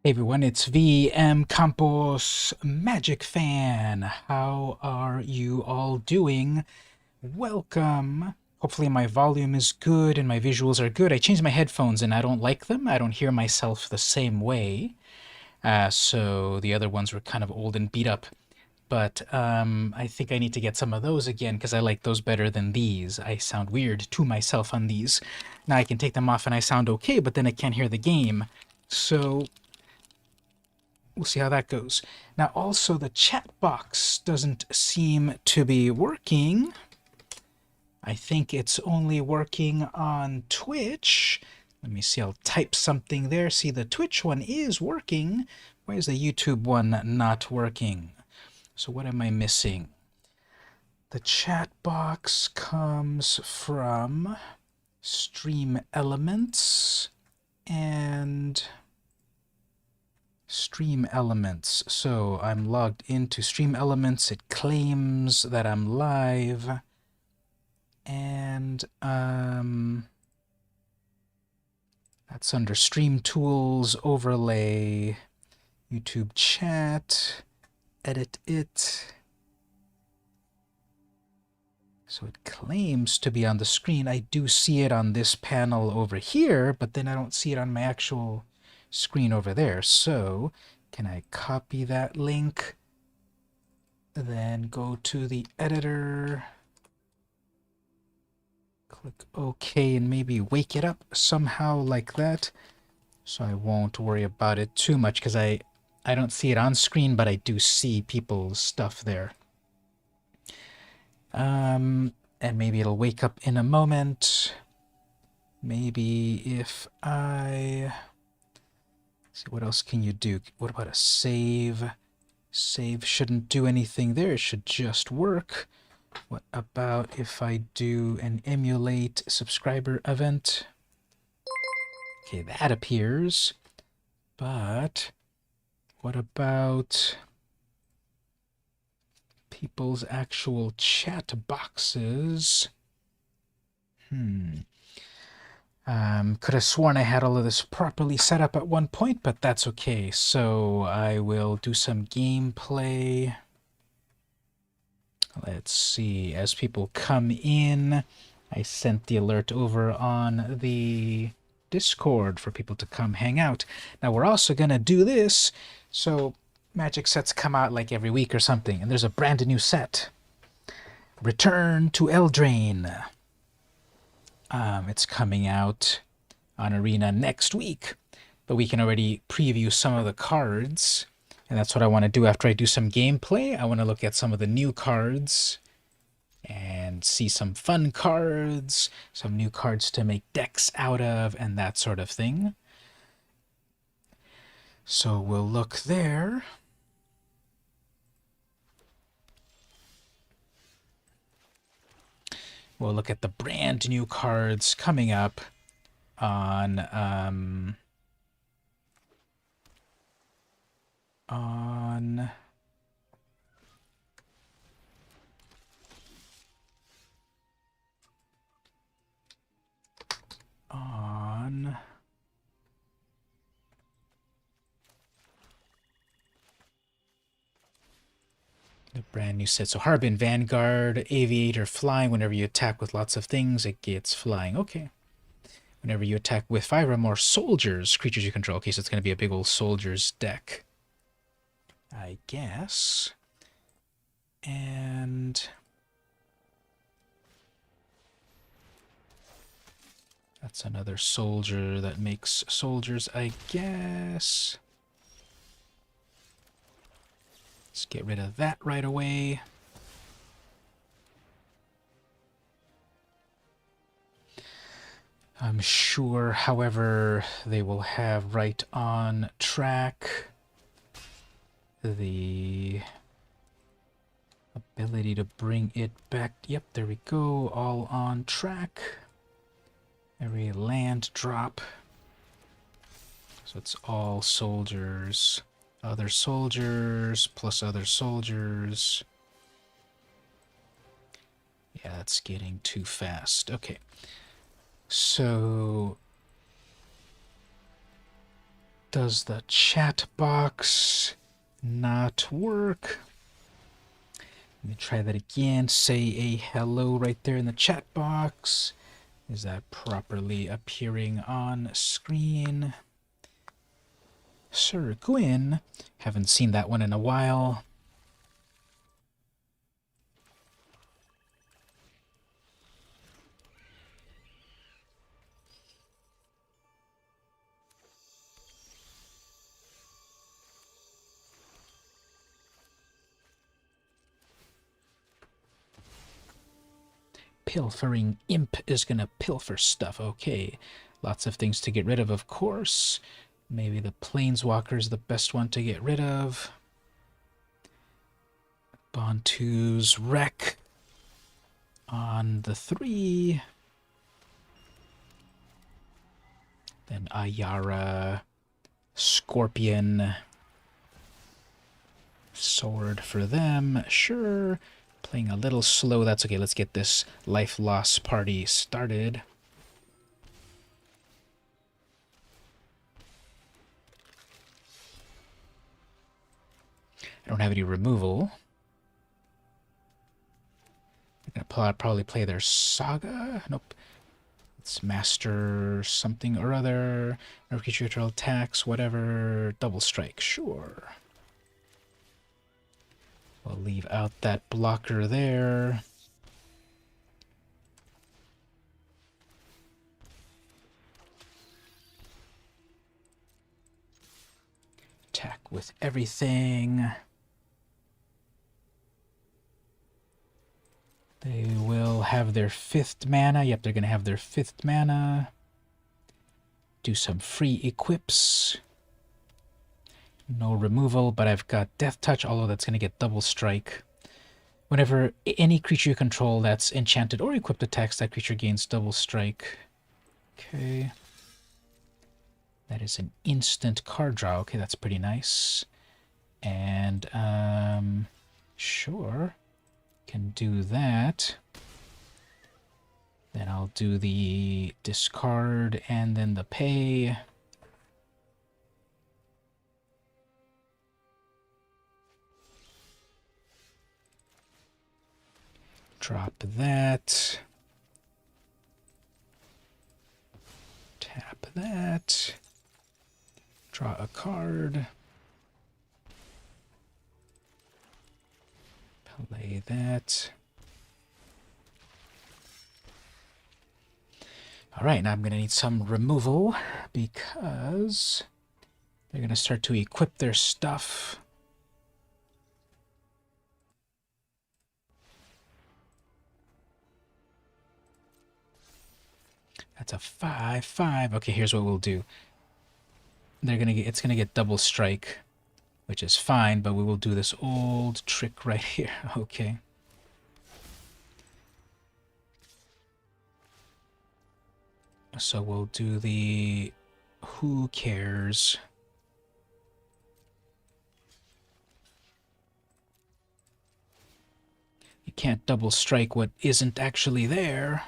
Hey everyone, it's vmcampos Magic Fan. How are you all doing? Welcome. Hopefully my volume is good and my visuals are good. I changed my headphones and I don't like them. I don't hear myself the same way. So the other ones were kind of old and beat up. But I think I need to get some of those again because I like those better than these. I sound weird to myself on these. Now I can take them off and I sound okay, but then I can't hear the game. So we'll see how that goes. Now, also, the chat box doesn't seem to be working. I think it's only working on Twitch. Let me see, I'll type something there. See, the Twitch one is working. Why is the YouTube one not working? So what am I missing? The chat box comes from Stream Elements and Stream Elements. So I'm logged into Stream Elements. It claims that I'm live. And that's under Stream Tools, Overlay, YouTube Chat, Edit It. So it claims to be on the screen. I do see it on this panel over here, but then I don't see it on my actual screen over there. So can I copy that link, then go to the editor, click OK, and maybe wake it up somehow like that, so I won't worry about it too much because I don't see it on screen, but I do see people's stuff there. And maybe it'll wake up in a moment. Maybe if I see, what else can you do? What about a save? Save shouldn't do anything there. It should just work. What about if I do an emulate subscriber event? Okay, that appears. But what about people's actual chat boxes? Could have sworn I had all of this properly set up at one point, but that's okay. So I will do some gameplay. Let's see, as people come in, I sent the alert over on the Discord for people to come hang out. Now we're also going to do this, so Magic sets come out like every week or something, and there's a brand new set. Return to Eldraine. It's coming out on Arena next week, but we can already preview some of the cards, and that's what I want to do after I do some gameplay. I want to look at some of the new cards and see some fun cards, some new cards to make decks out of, and that sort of thing. So we'll look there. We'll look at the brand new cards coming up on on the brand new set. So Harbin, Vanguard, Aviator, Flying. Whenever you attack with lots of things, it gets flying. Okay. Whenever you attack with 5 or more soldiers, creatures you control. Okay, so it's going to be a big old soldiers deck, I guess. And that's another soldier that makes soldiers, I guess. Let's get rid of that right away. I'm sure, however, they will have right on track the ability to bring it back. Yep, there we go. All on track. Every land drop. So it's all soldiers. Other soldiers plus other soldiers. Yeah, that's getting too fast. Okay. So Does the chat box not work? Let me try that again. Say a hello right there in the chat box. Is that properly appearing on screen? Sir Gwyn, haven't seen that one in a while. Pilfering imp is gonna pilfer stuff. Okay, lots of things to get rid of course. Maybe the planeswalker's the best one to get rid of. Bontu's wreck on the 3. Then Ayara, Scorpion, sword for them, sure. Playing a little slow, that's okay. Let's get this life loss party started. I don't have any removal. I'm gonna probably play their Saga. Nope. It's Master something or other. No creature attacks, whatever. Double strike, sure. We'll leave out that blocker there. Attack with everything. They will have their 5th mana. Yep, they're going to have their 5th mana. Do some free equips. No removal, but I've got Death Touch, although that's going to get double strike. Whenever any creature you control that's enchanted or equipped attacks, that creature gains double strike. Okay. That is an instant card draw. Okay, that's pretty nice. And, sure. Can do that. Then I'll do the discard and then the pay. Drop that. Tap that. Draw a card. Play that. Alright, now I'm going to need some removal because they're going to start to equip their stuff. That's a 5/5. Okay, here's what we'll do. It's gonna get double strike, which is fine, but we will do this old trick right here. Okay. So we'll do the who cares. You can't double strike what isn't actually there.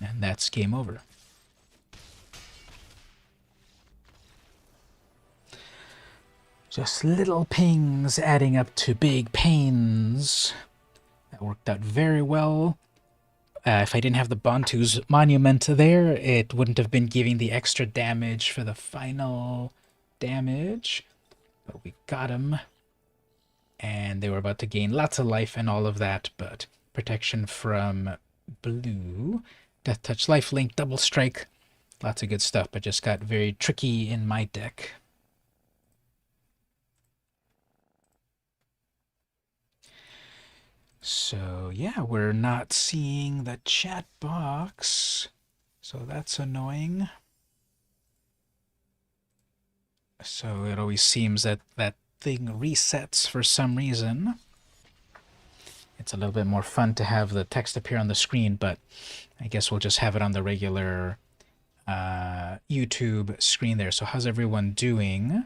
And that's game over. Just little pings adding up to big pains. That worked out very well. If I didn't have the Bontu's Monument there, it wouldn't have been giving the extra damage for the final damage. But we got him. And they were about to gain lots of life and all of that, but protection from blue. Death Touch, Lifelink, Double Strike. Lots of good stuff, but just got very tricky in my deck. So yeah, we're not seeing the chat box, so that's annoying. So it always seems that that thing resets for some reason. It's a little bit more fun to have the text appear on the screen, but I guess we'll just have it on the regular YouTube screen there. So how's everyone doing?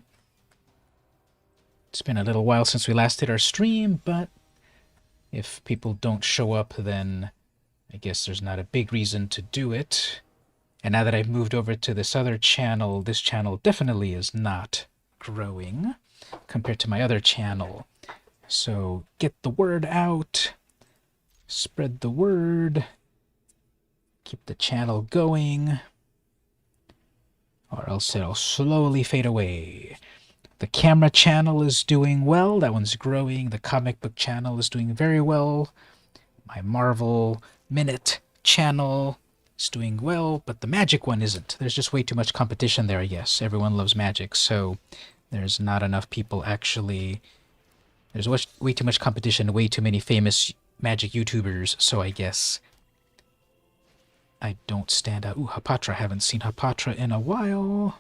It's been a little while since we last did our stream, but if people don't show up, then I guess there's not a big reason to do it. And now that I've moved over to this other channel, this channel definitely is not growing compared to my other channel. So get the word out, spread the word, keep the channel going, or else it'll slowly fade away. The camera channel is doing well. That one's growing. The comic book channel is doing very well. My Marvel Minute channel is doing well, but the Magic one isn't. There's just way too much competition there, I guess. Everyone loves Magic, so there's not enough people actually. There's way too much competition, way too many famous Magic YouTubers, so I guess I don't stand out. Ooh, Hapatra. Haven't seen Hapatra in a while.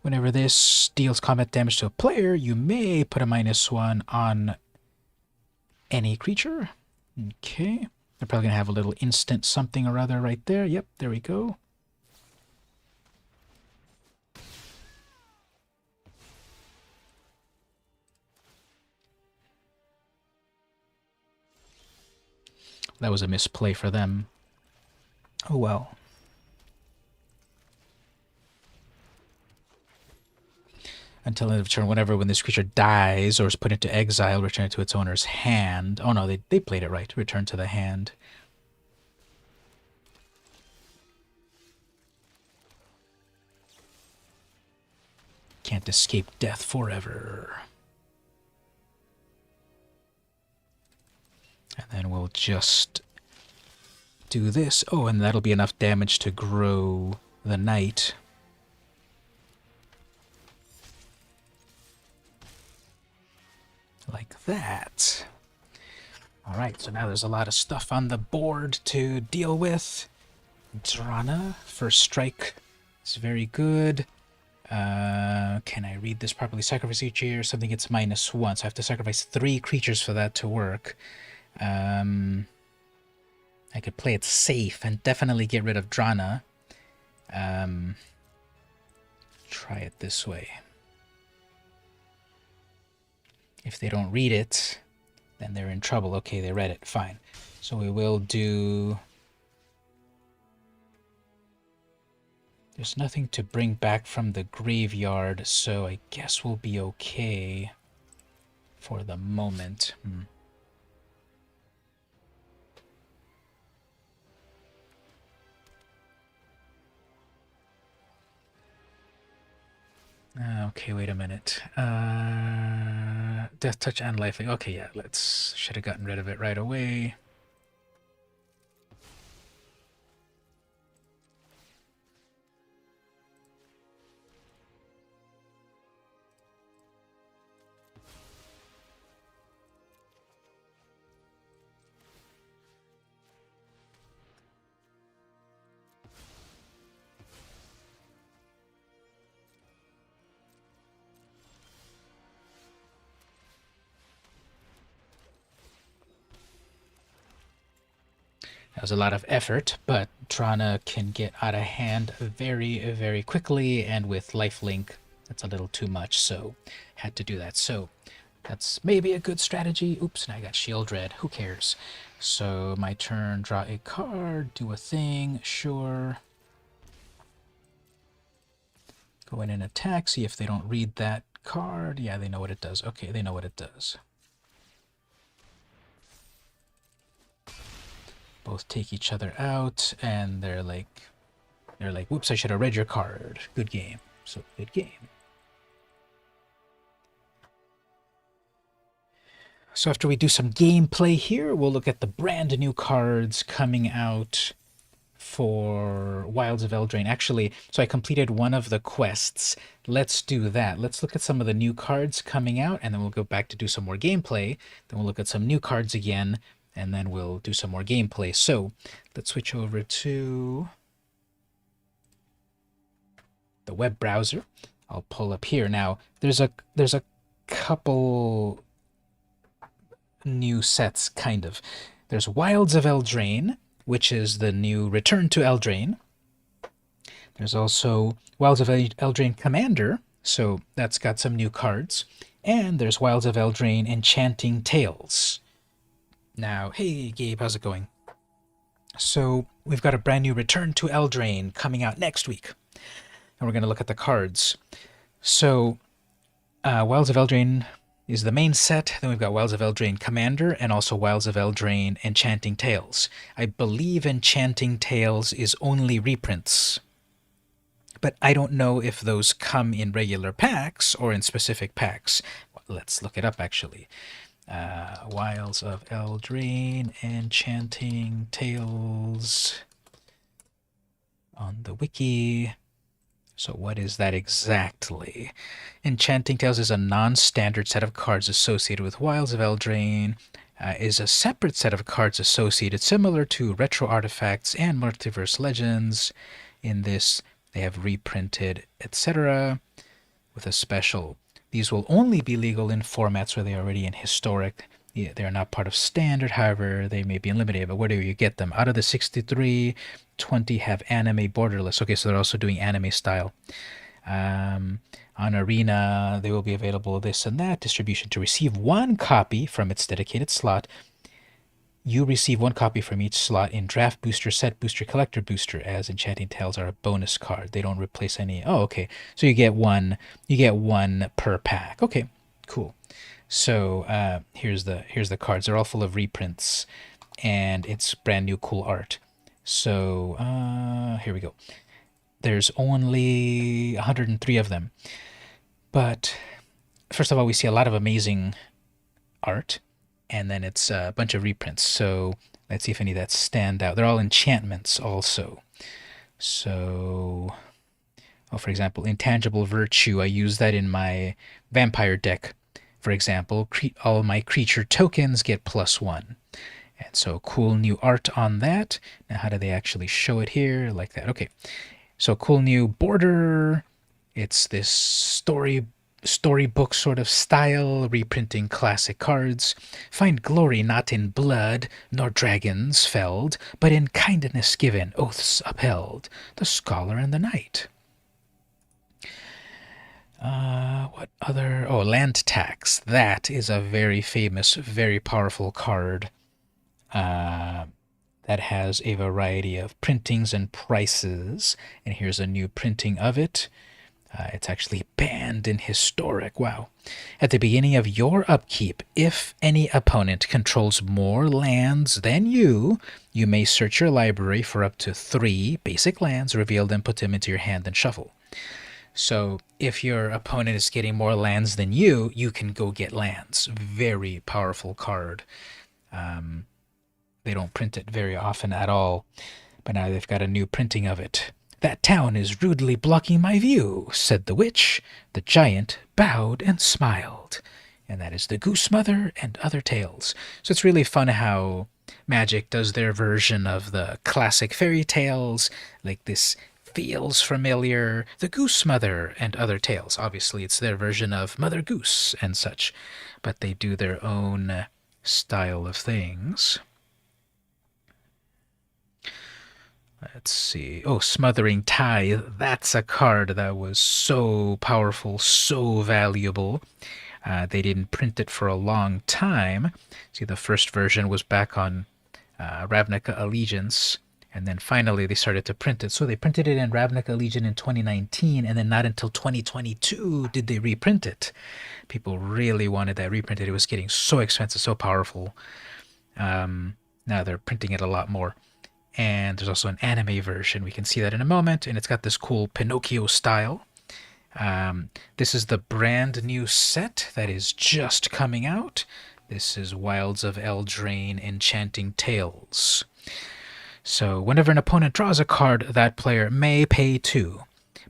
Whenever this deals combat damage to a player, you may put a -1 on any creature. Okay. They're probably going to have a little instant something or other right there. Yep, there we go. That was a misplay for them. Oh well. Until end of turn, when this creature dies or is put into exile, return it to its owner's hand. Oh no, they played it right. Return to the hand. Can't escape death forever. And then we'll just do this. Oh, and that'll be enough damage to grow the knight. Like that. Alright, so now there's a lot of stuff on the board to deal with. Drana, first strike is very good. Can I read this properly? Sacrifice each year, something gets -1, so I have to sacrifice 3 creatures for that to work. I could play it safe and definitely get rid of Drana. Try it this way. If they don't read it, then they're in trouble. Okay, they read it. Fine. So we will do... There's nothing to bring back from the graveyard, so I guess we'll be okay for the moment. Okay, wait a minute. Death Touch and Life. Okay, yeah, should have gotten rid of it right away. That was a lot of effort, but Drana can get out of hand very, very quickly, and with lifelink, that's a little too much, so had to do that. So that's maybe a good strategy. Oops, and I got Shield Red. Who cares? So my turn, draw a card, do a thing, sure. Go in and attack, see if they don't read that card. Yeah, they know what it does. Okay, they know what it does. Both take each other out, and they're like, whoops, I should have read your card. Good game. So, good game. So after we do some gameplay here, we'll look at the brand new cards coming out for Wilds of Eldraine. Actually, so I completed one of the quests. Let's do that. Let's look at some of the new cards coming out, and then we'll go back to do some more gameplay. Then we'll look at some new cards again, and then we'll do some more gameplay. So let's switch over to the web browser. I'll pull up here. Now, there's a couple new sets, kind of. There's Wilds of Eldraine, which is the new Return to Eldraine. There's also Wilds of Eldraine Commander, so that's got some new cards. And there's Wilds of Eldraine Enchanting Tales. Now, hey Gabe, how's it going? So we've got a brand new Return to Eldraine coming out next week. And we're going to look at the cards. So Wilds of Eldraine is the main set. Then we've got Wilds of Eldraine Commander and also Wilds of Eldraine Enchanting Tales. I believe Enchanting Tales is only reprints. But I don't know if those come in regular packs or in specific packs. Let's look it up, actually. Wilds of Eldraine Enchanting Tales on the wiki. So what is that exactly? Enchanting Tales is a non-standard set of cards associated with Wilds of Eldraine. Is a separate set of cards associated similar to Retro Artifacts and Multiverse Legends. In this, they have reprinted, etc. with a special. These will only be legal in formats where they are already in historic. They are not part of standard, however, they may be unlimited. But where do you get them? Out of the 63, 20 have anime borderless. Okay, so they're also doing anime style. On Arena, they will be available this and that. Distribution to receive one copy from its dedicated slot. You receive one copy from each slot in Draft Booster, Set Booster, Collector Booster, as Enchanting Tales are a bonus card. They don't replace any. Oh, okay. So you get one per pack. Okay, cool. So here's the cards. They're all full of reprints, and it's brand new cool art. So here we go. There's only 103 of them. But first of all, we see a lot of amazing art. And then it's a bunch of reprints. So let's see if any of that stand out. They're all enchantments also. So, for example, Intangible Virtue. I use that in my vampire deck. For example, all my creature tokens get +1. And so cool new art on that. Now how do they actually show it here? Like that. Okay. So cool new border. It's this storybook sort of style, reprinting classic cards. Find glory not in blood, nor dragons felled, but in kindness given, oaths upheld, the scholar and the knight. What other? Oh, land tax. That is a very famous, very powerful card that has a variety of printings and prices. And here's a new printing of it. It's actually banned in historic. Wow. At the beginning of your upkeep, if any opponent controls more lands than you may search your library for up to 3 basic lands, reveal them, put them into your hand, and shuffle. So if your opponent is getting more lands than you can go get lands. Very powerful card. They don't print it very often at all, but now they've got a new printing of it. That town is rudely blocking my view, said the witch. The giant bowed and smiled. And that is the Goose Mother and Other Tales. So it's really fun how Magic does their version of the classic fairy tales. Like this feels familiar. The Goose Mother and Other Tales. Obviously it's their version of Mother Goose and such. But they do their own style of things. Let's see. Oh, Smothering Tithe. That's a card that was so powerful, so valuable. They didn't print it for a long time. See, the first version was back on Ravnica Allegiance, and then finally they started to print it. So they printed it in Ravnica Allegiance in 2019, and then not until 2022 did they reprint it. People really wanted that reprinted. It was getting so expensive, so powerful. Now they're printing it a lot more. And there's also an anime version. We can see that in a moment. And it's got this cool Pinocchio style. This is the brand new set that is just coming out. This is Wilds of Eldraine Enchanting Tales. So whenever an opponent draws a card, that player may pay 2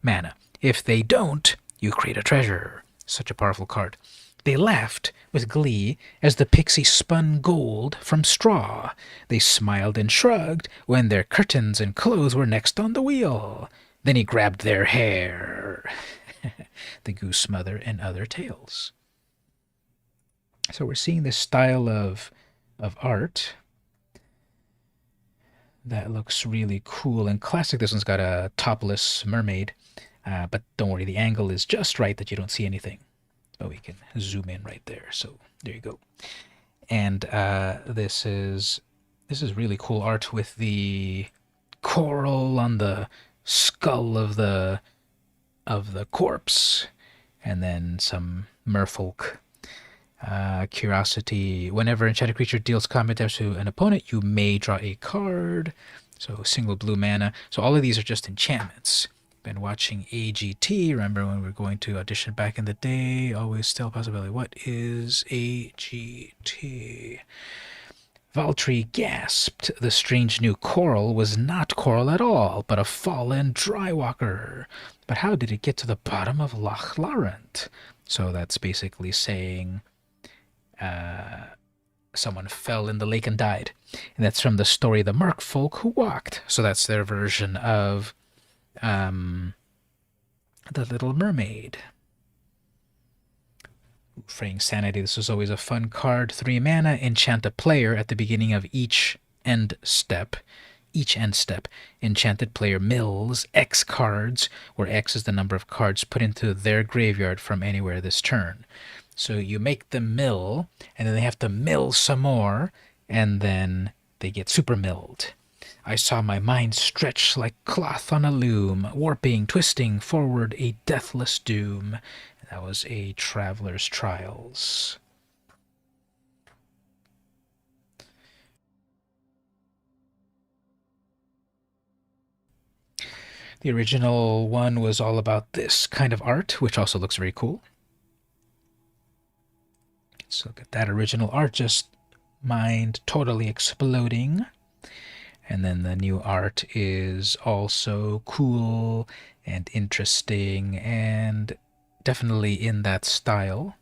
mana. If they don't, you create a treasure. Such a powerful card. They laughed with glee as the pixie spun gold from straw. They smiled and shrugged when their curtains and clothes were next on the wheel. Then he grabbed their hair. Mother, the Goose Mother, and other tales. So we're seeing this style of art that looks really cool and classic. This one's got a topless mermaid, but don't worry, the angle is just right that you don't see anything. Oh, we can zoom in right there. So there you go. And this is really cool art with the coral on the skull of the corpse, and then some merfolk. Curiosity. Whenever enchanted creature deals combat damage to an opponent, you may draw a card. So single blue mana. So all of these are just enchantments. Been watching AGT. Remember when we were going to audition back in the day? Always still a possibility. What is AGT? Valtry gasped. The strange new coral was not coral at all, but a fallen drywalker. But how did it get to the bottom of Loch Lomond? So that's basically saying someone fell in the lake and died. And that's from the story The Merfolk Who Walked. So that's their version of The Little Mermaid. Fraying Sanity. This was always a fun card. 3 mana, enchant a player at the beginning of each end step. Enchanted player mills X cards, where X is the number of cards put into their graveyard from anywhere this turn. So you make them mill, and then they have to mill some more, and then they get super milled. I saw my mind stretch like cloth on a loom, warping, twisting forward a deathless doom. That was a Traveler's Trials. The original one was all about this kind of art, which also looks very cool. Let's look at that original art, just mind totally exploding. And then the new art is also cool and interesting and definitely in that style.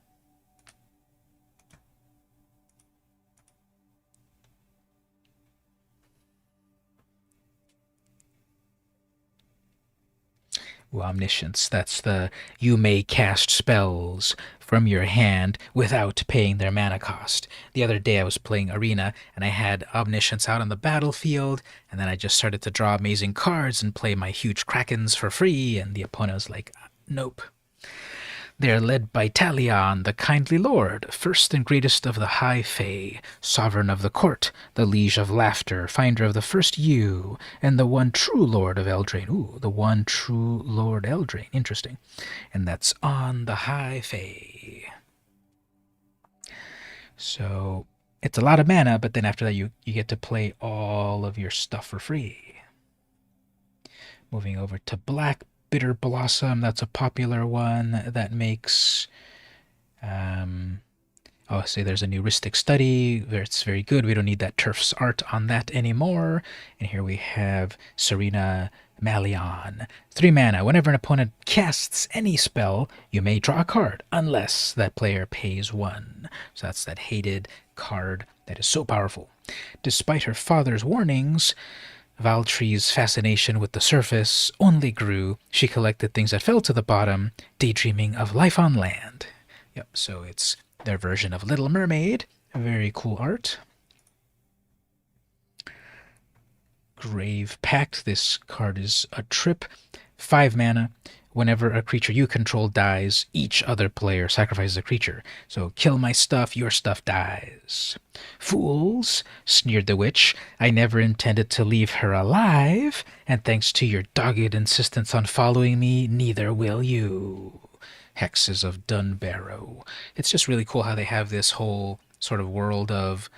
Omniscience, that's the you may cast spells from your hand without paying their mana cost. The other day I was playing Arena and I had Omniscience out on the battlefield, and then I just started to draw amazing cards and play my huge Krakens for free, and the opponent was like, nope. They are led by Talion, the kindly lord, first and greatest of the high fae, sovereign of the court, the liege of laughter, finder of the first yew, and the one true lord of Eldraine. Ooh, the one true lord Eldraine. Interesting. And that's on the high fae. So it's a lot of mana, but then after that you get to play all of your stuff for free. Moving over to black. Bitter Blossom, that's a popular one that makes... say there's an heuristic study. It's very good. We don't need that Turf's art on that anymore. And here we have Serena Malion. 3 mana. Whenever an opponent casts any spell, you may draw a card, unless that player pays 1. So that's that hated card that is so powerful. Despite her father's warnings, Valtry's fascination with the surface only grew. She collected things that fell to the bottom, daydreaming of life on land. Yep, so it's their version of Little Mermaid. Very cool art. Grave Pact. This card is a trip. 5 mana. Whenever a creature you control dies, each other player sacrifices a creature. So kill my stuff, your stuff dies. Fools, sneered the witch. I never intended to leave her alive, and thanks to your dogged insistence on following me, neither will you. Hexes of Dunbarrow. It's just really cool how they have this whole sort of world of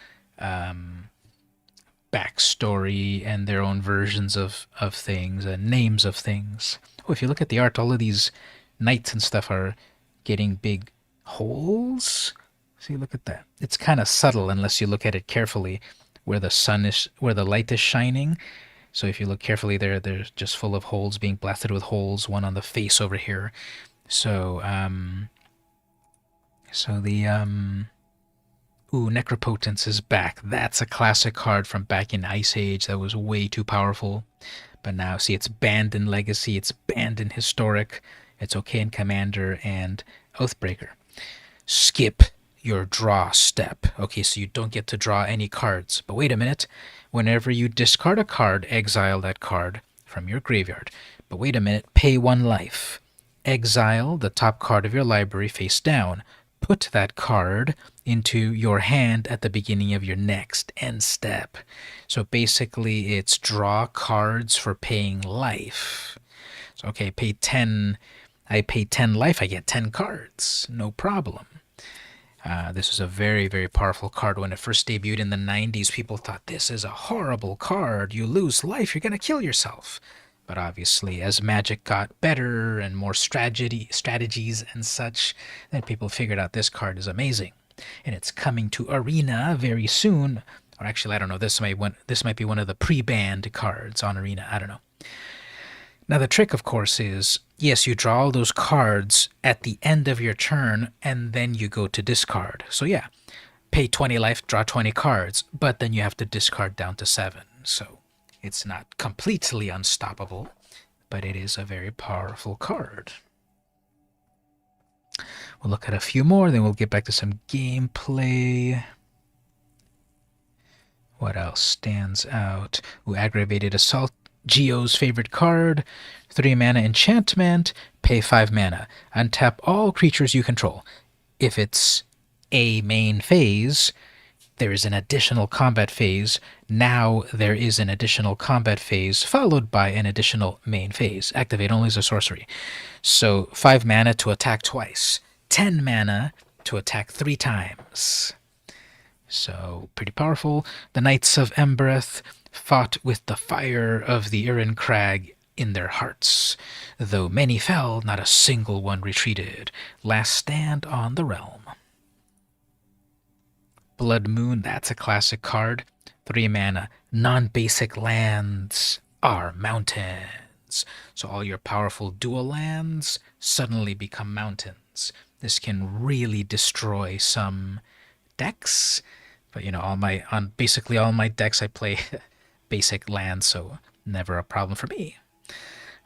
backstory and their own versions of things and names of things. Oh, if you look at the art, all of these knights and stuff are getting big holes. See, look at that. It's kind of subtle unless you look at it carefully, where the light is shining. So if you look carefully, they're just full of holes, being blasted with holes. One on the face over here. So Necropotence is back. That's a classic card from back in Ice Age that was way too powerful. But now, see, it's banned in Legacy, it's banned in Historic, It's okay in Commander and Oathbreaker. Skip your draw step. Okay, so you don't get to draw any cards. But wait a minute. Whenever you discard a card, exile that card from your graveyard. But wait a minute, pay 1 life. Exile the top card of your library face down. Put that card into your hand at the beginning of your next end step. So basically, it's draw cards for paying life. So, okay, pay 10. I pay 10 life, I get 10 cards. No problem. This was a very, very powerful card. When it first debuted in the 90s, people thought, this is a horrible card. You lose life, you're going to kill yourself. But obviously, as Magic got better and more strategies and such, then people figured out this card is amazing. And it's coming to Arena very soon. Or actually, I don't know, this might be one of the pre-banned cards on Arena. I don't know. Now the trick, of course, is, yes, you draw all those cards at the end of your turn, and then you go to discard. So yeah, pay 20 life, draw 20 cards, but then you have to discard down to 7. So it's not completely unstoppable, but it is a very powerful card. We'll look at a few more, then we'll get back to some gameplay. What else stands out? Ooh, Aggravated Assault. Geo's favorite card, 3 mana enchantment, pay 5 mana. Untap all creatures you control. If it's a main phase, there is an additional combat phase. Now there is an additional combat phase followed by an additional main phase. Activate only as a sorcery. So 5 mana to attack twice. 10 mana to attack 3 times. So pretty powerful. The Knights of Embereth fought with the fire of the Urin Crag in their hearts. Though many fell, not a single one retreated. Last stand on the realm. Blood Moon, that's a classic card. 3 mana. Non-basic lands are mountains. So all your powerful dual lands suddenly become mountains. This can really destroy some decks. But basically all my decks I play basic lands, so never a problem for me.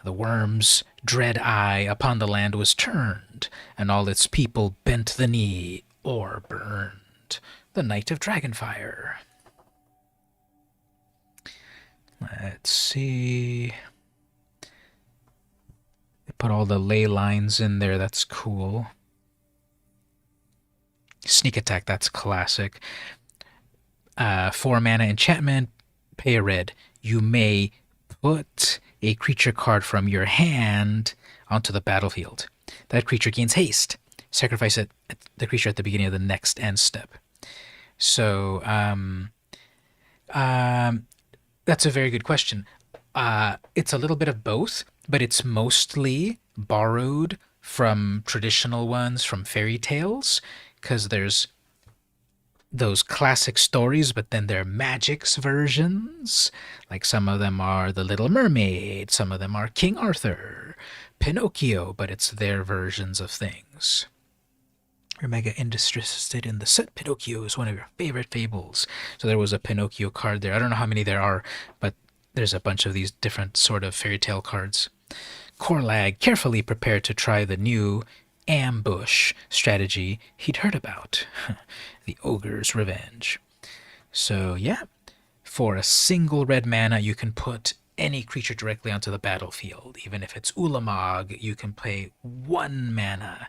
The worm's dread eye upon the land was turned, and all its people bent the knee or burned. The Knight of Dragonfire. Let's see. They put all the ley lines in there, that's cool. Sneak Attack, that's classic. 4 mana enchantment, pay a red. You may put a creature card from your hand onto the battlefield. That creature gains haste. Sacrifice the creature at the beginning of the next end step. So, that's a very good question. It's a little bit of both, but it's mostly borrowed from traditional ones, from fairy tales, because there's those classic stories, but then they're Magic's versions. Like some of them are The Little Mermaid, some of them are King Arthur, Pinocchio, but it's their versions of things. You're mega interested in the set. Pinocchio is one of your favorite fables. So there was a Pinocchio card there. I don't know how many there are, but there's a bunch of these different sort of fairy tale cards. Corlag carefully prepared to try the new ambush strategy he'd heard about. The Ogre's Revenge. So yeah, for a single red mana, you can put any creature directly onto the battlefield. Even if it's Ulamog, you can pay 1 mana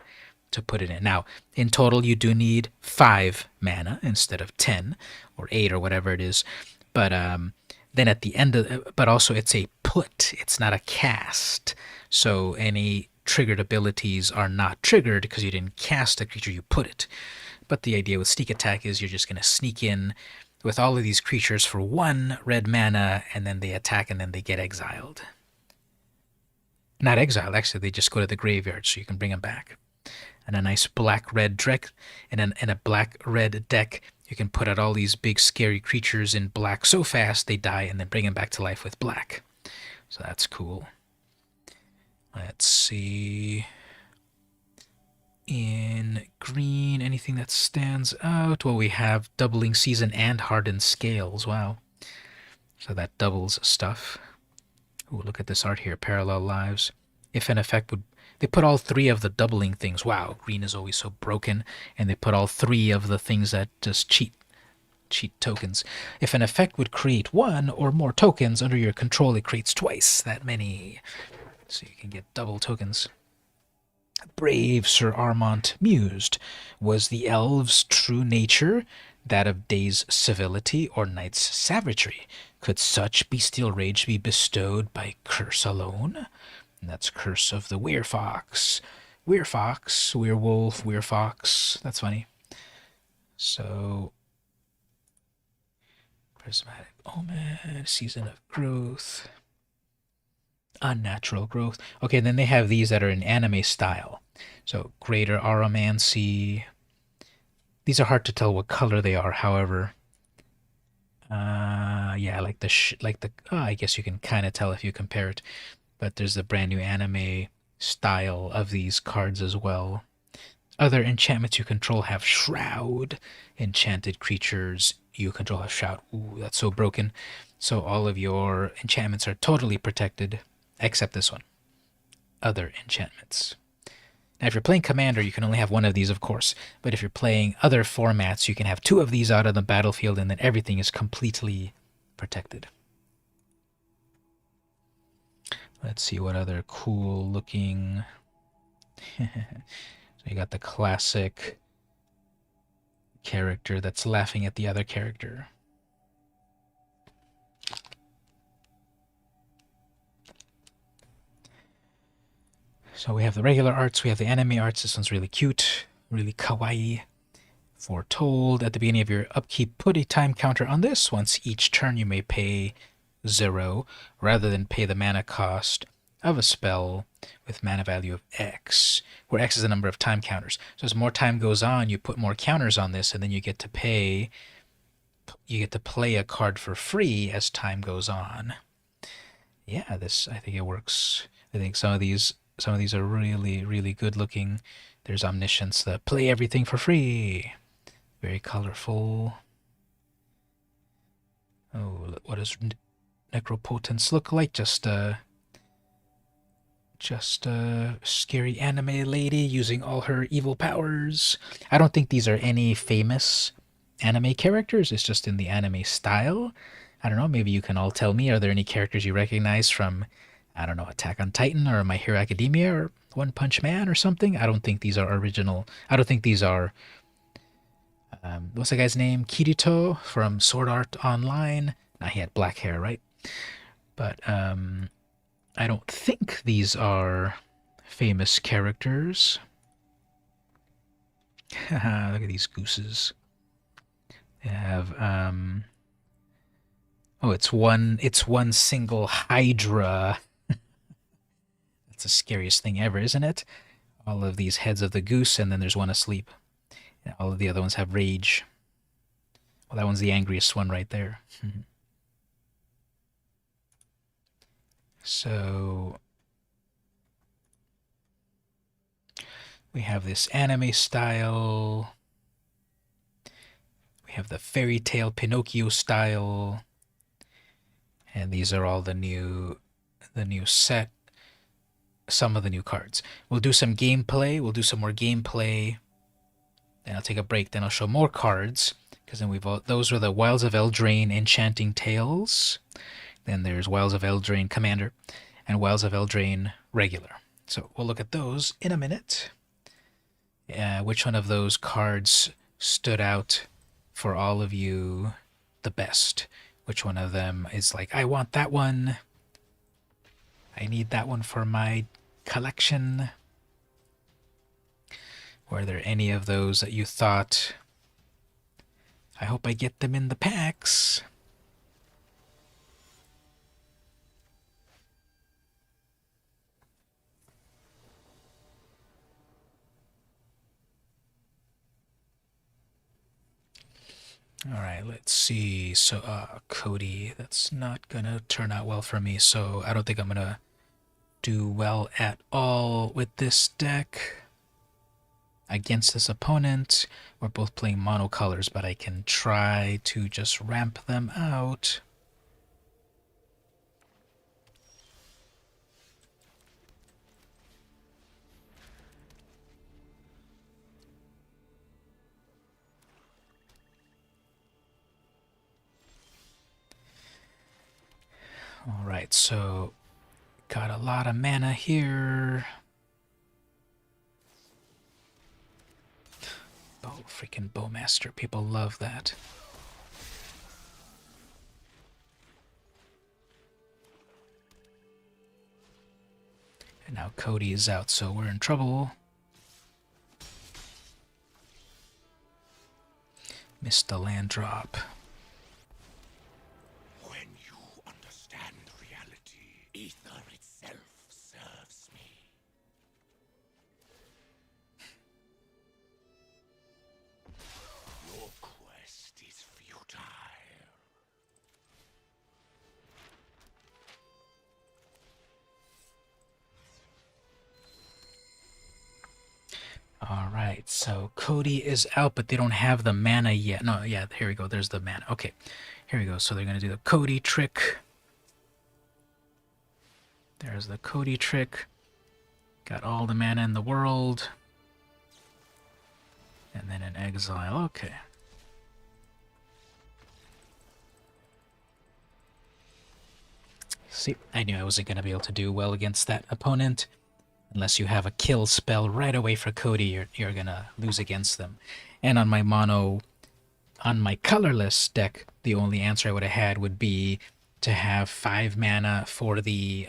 to put it in. Now, in total, you do need 5 mana instead of 10 or 8 or whatever it is. But then at the end of, but also it's a put. It's not a cast. So any triggered abilities are not triggered because you didn't cast a creature, you put it. But the idea with Sneak Attack is you're just going to sneak in with all of these creatures for 1 red mana, and then they attack and then they get exiled. Not exiled, actually, they just go to the graveyard, so you can bring them back. And a nice black-red deck, in a black-red deck, you can put out all these big scary creatures in black so fast they die and then bring them back to life with black. So that's cool. Let's see. In green, anything that stands out? Well, we have Doubling Season and Hardened Scales. Wow. So that doubles stuff. Ooh, look at this art here. Parallel Lives. If an effect would... They put all three of the doubling things. Wow, green is always so broken. And they put all three of the things that just cheat tokens. If an effect would create one or more tokens under your control, it creates twice that many. So you can get double tokens. Brave Sir Armont mused, was the elves' true nature that of day's civility or night's savagery? Could such bestial rage be bestowed by curse alone? And that's Curse of the Werefox. Werefox, werewolf, werefox. That's funny. So, Prismatic Omen, Season of Growth, Unnatural Growth. Okay, then they have these that are in anime style. So, Greater Aromancy. These are hard to tell what color they are, however. Yeah, like I guess you can kind of tell if you compare it. But there's a brand new anime style of these cards as well. Other enchantments you control have Shroud. Enchanted creatures you control have Shroud. Ooh, that's so broken. So all of your enchantments are totally protected, except this one. Other enchantments. Now, if you're playing Commander, you can only have one of these, of course. But if you're playing other formats, you can have two of these out on the battlefield, and then everything is completely protected. Let's see what other cool looking... So you got the classic character that's laughing at the other character. So we have the regular arts, we have the anime arts. This one's really cute, really kawaii. Foretold, at the beginning of your upkeep, put a time counter on this. Once each turn you may pay 0 rather than pay the mana cost of a spell with mana value of X, where X is the number of time counters. So as more time goes on, you put more counters on this, and then you get to play a card for free as time goes on. Yeah, I think it works. I think some of these are really, really good looking. There's Omniscience, the play everything for free. Very colorful. Oh, what does Necropotence look like? Just a scary anime lady using all her evil powers. I don't think these are any famous anime characters. It's just in the anime style. I don't know, maybe you can all tell me. Are there any characters you recognize from, I don't know, Attack on Titan or My Hero Academia or One Punch Man or something? I don't think these are original. I don't think these are... what's the guy's name? Kirito from Sword Art Online. Now, he had black hair, right? But I don't think these are famous characters. Look at these gooses. They have oh, it's one single Hydra. That's the scariest thing ever, isn't it? All of these heads of the goose, and then there's one asleep. And all of the other ones have rage. Well, that one's the angriest one right there. So we have this anime style. We have the fairy tale Pinocchio style. And these are all the new set. Some of the new cards. We'll do some gameplay. We'll do some more gameplay. Then I'll take a break. Then I'll show more cards. Because then those are the Wilds of Eldraine Enchanting Tales. Then there's Wilds of Eldraine Commander and Wilds of Eldraine Regular. So we'll look at those in a minute. Which one of those cards stood out for all of you the best? Which one of them is like, I want that one. I need that one for my collection. Were there any of those that you thought, I hope I get them in the packs? All right, let's see. So, Cody, that's not gonna turn out well for me, so I don't think I'm gonna do well at all with this deck against this opponent. We're both playing monocolors, but I can try to just ramp them out. Alright, so got a lot of mana here. Oh, freaking Bowmaster. People love that. And now Cody is out, so we're in trouble. Missed the land drop. When you understand reality, ether itself serves me. Your quest is futile. Alright, so Cody is out, but they don't have the mana yet. No, yeah, here we go. There's the mana. Okay, here we go. So they're going to do the Cody trick. There's the Cody trick. Got all the mana in the world. And then an exile. Okay. See, I knew I wasn't going to be able to do well against that opponent. Unless you have a kill spell right away for Cody, you're going to lose against them. And on my colorless deck, the only answer I would have had would be to have 5 mana for the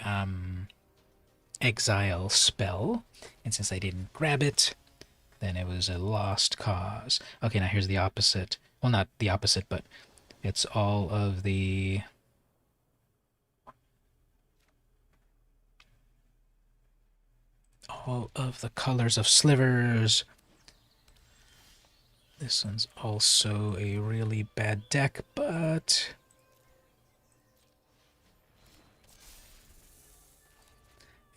exile spell. And since I didn't grab it, then it was a lost cause. Okay, now here's the opposite. Well, not the opposite, but it's all of the... all of the colors of slivers. This one's also a really bad deck, but...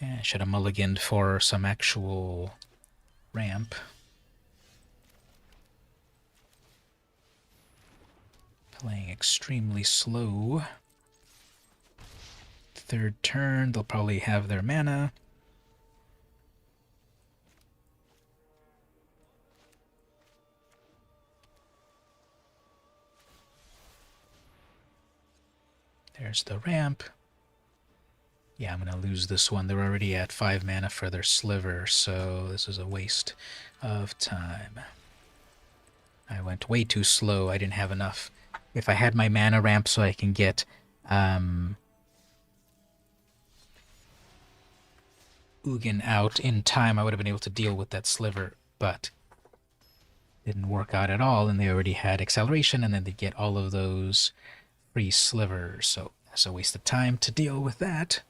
yeah, I should have mulliganed for some actual ramp. Playing extremely slow. Third turn, they'll probably have their mana. There's the ramp. Yeah, I'm going to lose this one. They're already at 5 mana for their sliver, so this is a waste of time. I went way too slow. I didn't have enough. If I had my mana ramp so I can get Ugin out in time, I would have been able to deal with that sliver, but didn't work out at all, and they already had acceleration, and then they get all of those free slivers, so that's a waste of time to deal with that.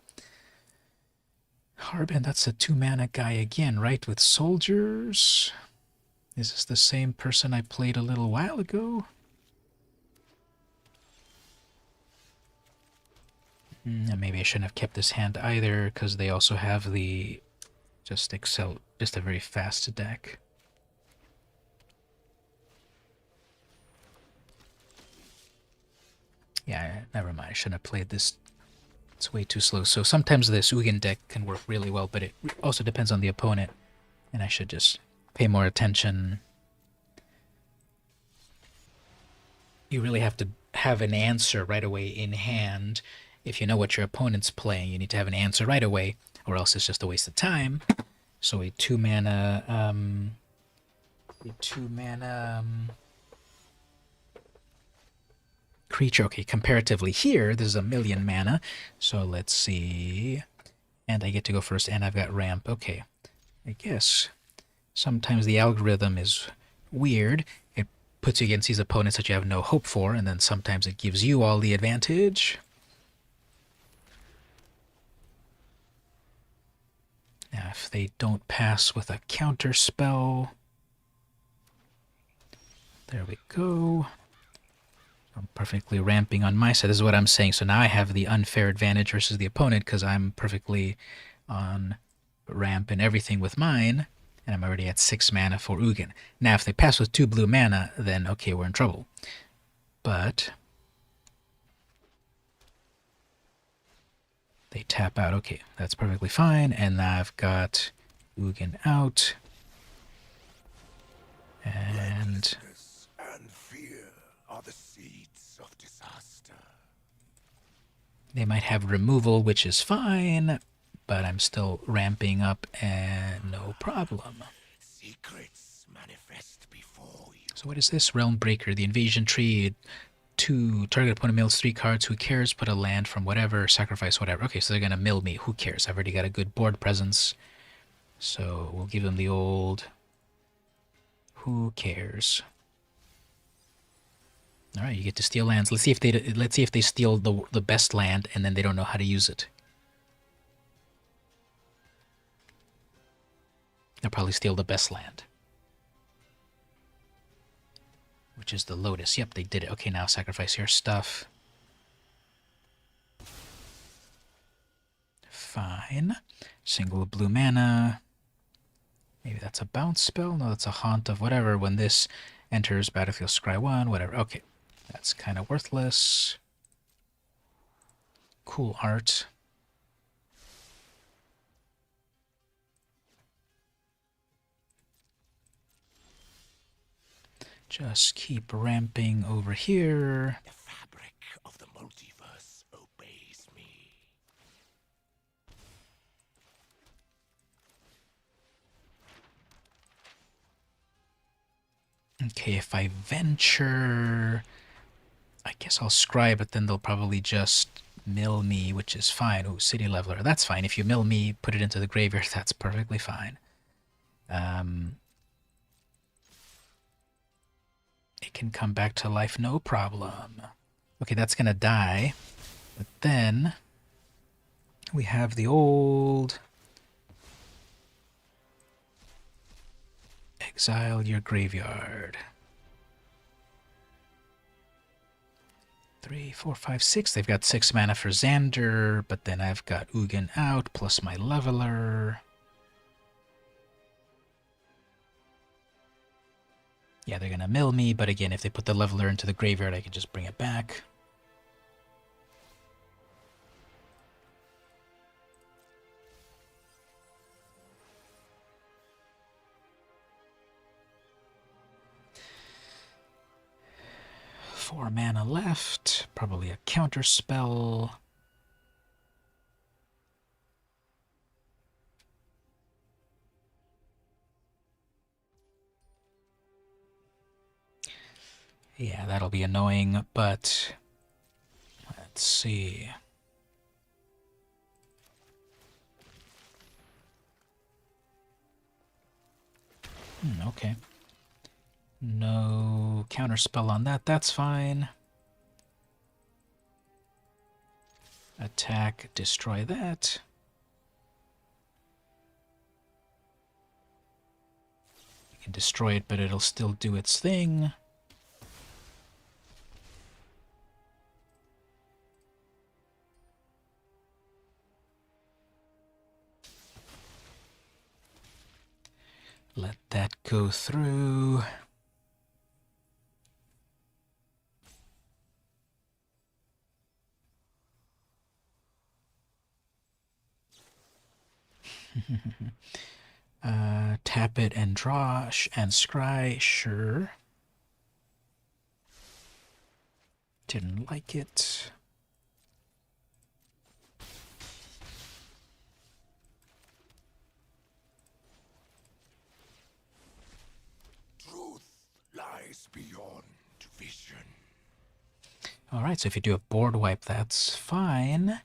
Harbin, that's a 2 mana guy again, right? With soldiers? Is this the same person I played a little while ago? Maybe I shouldn't have kept this hand either, because they also have the just a very fast deck. Yeah, never mind. I shouldn't have played this. It's way too slow. So sometimes this Ugin deck can work really well, but it also depends on the opponent. And I should just pay more attention. You really have to have an answer right away in hand. If you know what your opponent's playing, you need to have an answer right away, or else it's just a waste of time. So a 2 mana, creature. Okay, comparatively here, this is 1,000,000 mana. So let's see. And I get to go first, and I've got ramp. Okay, I guess sometimes the algorithm is weird. It puts you against these opponents that you have no hope for, and then sometimes it gives you all the advantage. Now, if they don't pass with a counter spell, there we go. I'm perfectly ramping on my side. This is what I'm saying. So now I have the unfair advantage versus the opponent because I'm perfectly on ramp and everything with mine, and I'm already at 6 mana for Ugin. Now, if they pass with 2 blue mana, then okay, we're in trouble. But they tap out. Okay, that's perfectly fine. And now I've got Ugin out. And fear are the seeds of disaster. They might have removal, which is fine, but I'm still ramping up and no problem. Secrets manifest before you. So what is this? Realm Breaker, the invasion tree. 2, target opponent mills 3 cards. Who cares? Put a land from whatever, sacrifice whatever. Okay, so they're going to mill me. Who cares? I've already got a good board presence. So we'll give them the old... Who cares? All right, you get to steal lands. Let's see if they steal the best land and then they don't know how to use it. They'll probably steal the best land, which is the Lotus. Yep, they did it. Okay, now sacrifice your stuff. Fine. Single blue mana. Maybe that's a bounce spell? No, that's a haunt of whatever. When this enters battlefield, scry 1, whatever. Okay, that's kind of worthless. Cool art. Just keep ramping over here. The fabric of the multiverse obeys me. Okay, if I venture, I guess I'll scry, but then they'll probably just mill me, which is fine. Ooh, City Leveler. That's fine. If you mill me, put it into the graveyard, that's perfectly fine. It can come back to life, no problem. Okay, that's going to die. But then we have the old... Exile your graveyard. 3, 4, 5, 6. They've got 6 mana for Xander, but then I've got Ugin out, plus my Leveler. Yeah, they're going to mill me, but again, if they put the Leveler into the graveyard, I can just bring it back. Four mana left. Probably a counter spell. Yeah, that'll be annoying, but let's see. Okay. No counterspell on that, that's fine. Attack, destroy that. You can destroy it, but it'll still do its thing. Let that go through. Tap it and draw and scry, sure. Didn't like it. Truth lies beyond vision. Alright, so if you do a board wipe, that's fine.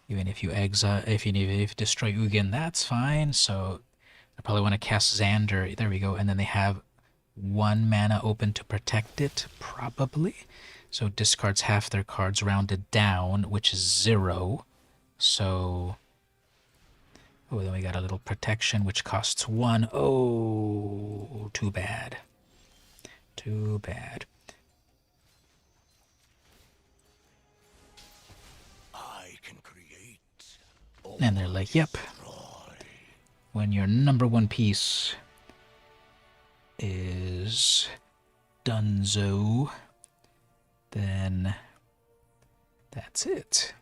Even if you exile, if you destroy Ugin, that's fine. So I probably want to cast Xander. There we go. And then they have 1 mana open to protect it, probably. So discards half their cards rounded down, which is 0. So... Oh, then we got a little protection, which costs 1. Oh, too bad. Too bad. I can create. And they're like, yep. When your number 1 piece is Dunzo, then that's it.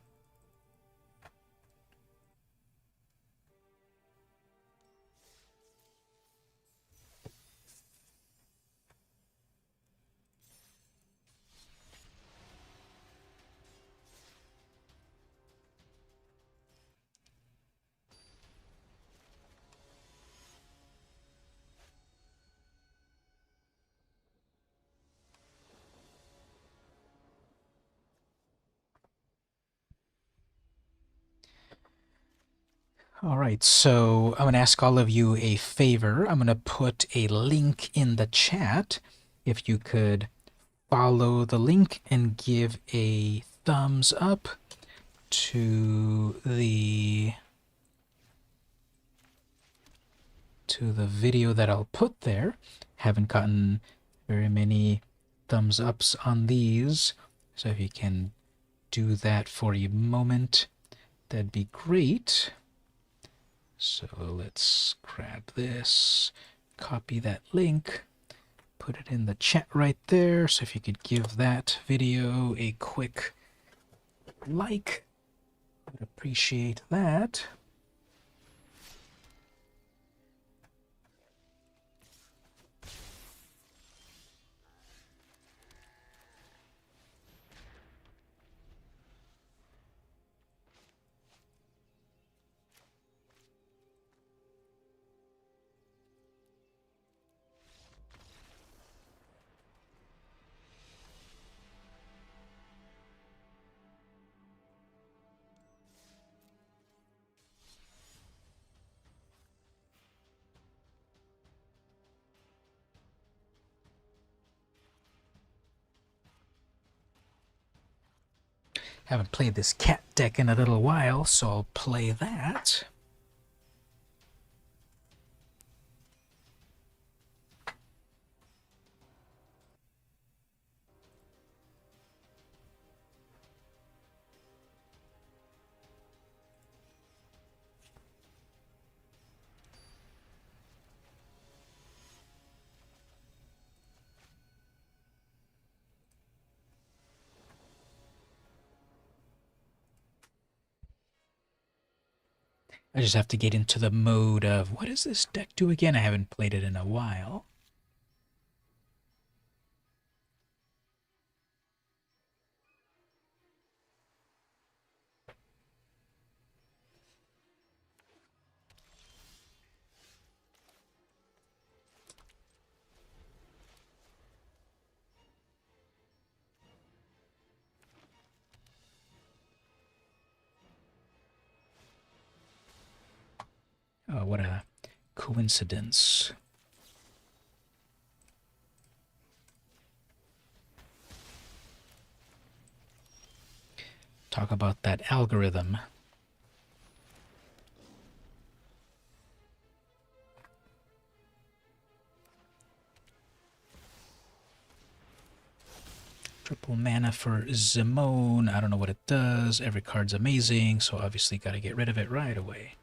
All right, so I'm going to ask all of you a favor. I'm going to put a link in the chat. If you could follow the link and give a thumbs up to the video that I'll put there. Haven't gotten very many thumbs ups on these, so if you can do that for a moment, that'd be great. So let's grab this, copy that link, put it in the chat right there. So if you could give that video a quick like, I'd appreciate that. Haven't played this cat deck in a little while, so I'll play that. I just have to get into the mode of, what does this deck do again? I haven't played it in a while. Oh, what a coincidence. Talk about that algorithm. Triple mana for Zimone. I don't know what it does. Every card's amazing, so obviously got to get rid of it right away.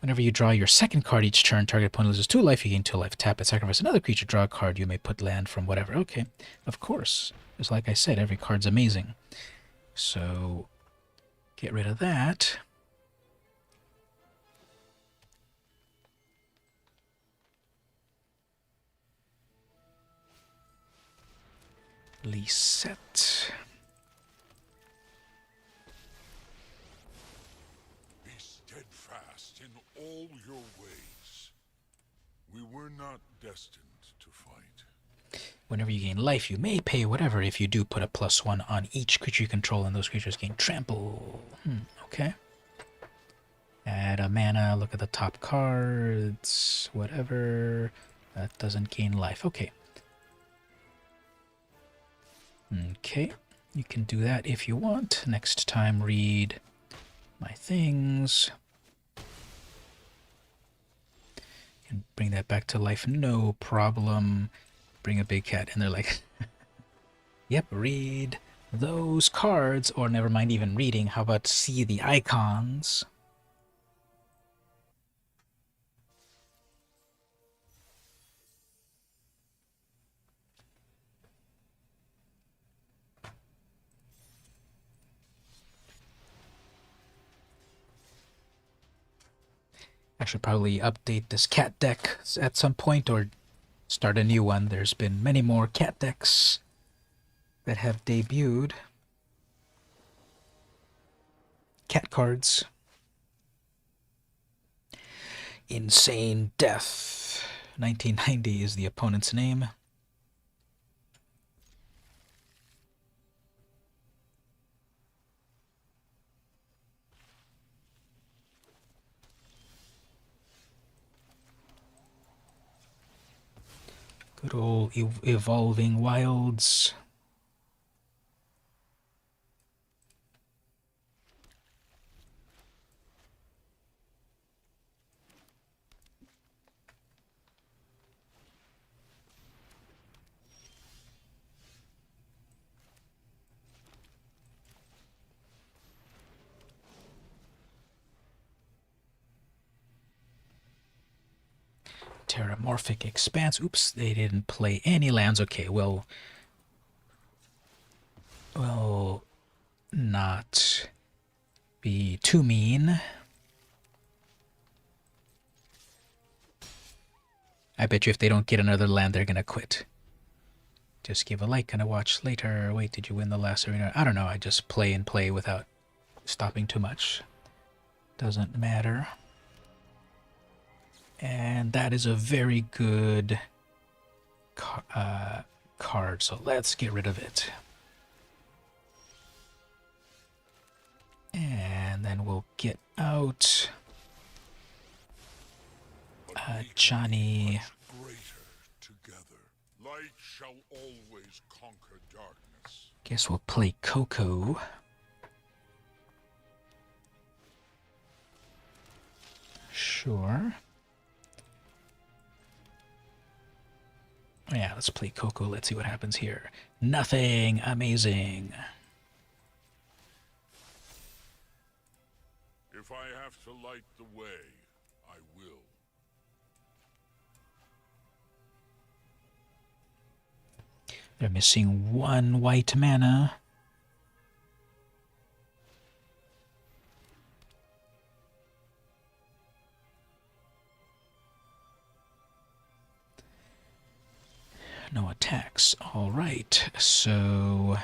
Whenever you draw your second card each turn, target opponent loses 2 life, you gain 2 life. Tap it, sacrifice another creature, draw a card. You may put land from whatever. Okay, of course. Just like I said, every card's amazing. So, get rid of that. Reset. Be steadfast in all your ways. We were not destined to fight. Whenever you gain life, you may pay whatever. If you do, put a +1 on each creature you control, and those creatures gain trample. Okay. Add a mana, look at the top cards, whatever. That doesn't gain life. Okay. Okay, you can do that if you want. Next time, read my things. And bring that back to life, no problem. Bring a big cat, and they're like, yep, read those cards, or never mind even reading. How about see the icons? I should probably update this cat deck at some point or start a new one. There's been many more cat decks that have debuted. Cat cards. Insane Death. 1990 is the opponent's name. Good old evolving wilds. Terramorphic Expanse. Oops, they didn't play any lands. Okay, well, not be too mean. I bet you if they don't get another land, they're gonna quit. Just give a like and a watch later. Wait, did you win the last arena? I don't know. I just play and play without stopping too much. Doesn't matter. And that is a very good card, so let's get rid of it. And then we'll get out Johnny. Light shall always conquer darkness. Guess we'll play Coco. Sure. Yeah, let's play Coco. Let's see what happens here. Nothing amazing. If I have to light the way, I will. They're missing one white mana. No attacks. All right, so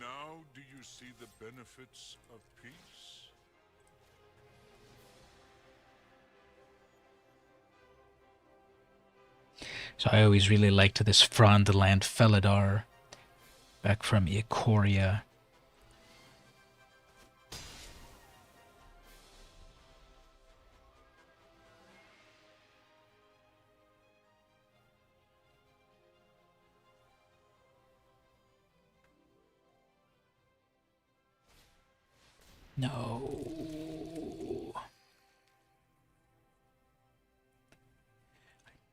Now do you see the benefits of peace? So I always really liked this Frondland Felidar back from Ikoria. No.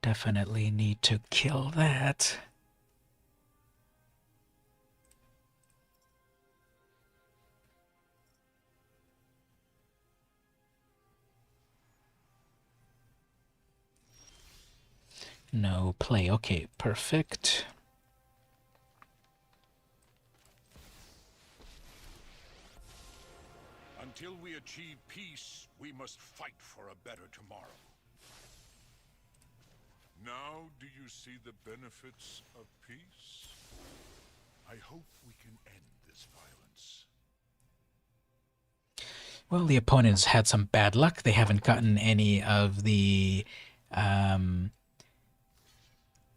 Definitely need to kill that. No play. Okay, perfect. Until we achieve peace, we must fight for a better tomorrow. Now do you see the benefits of peace? I hope we can end this violence. Well, the opponents had some bad luck. They haven't gotten any of the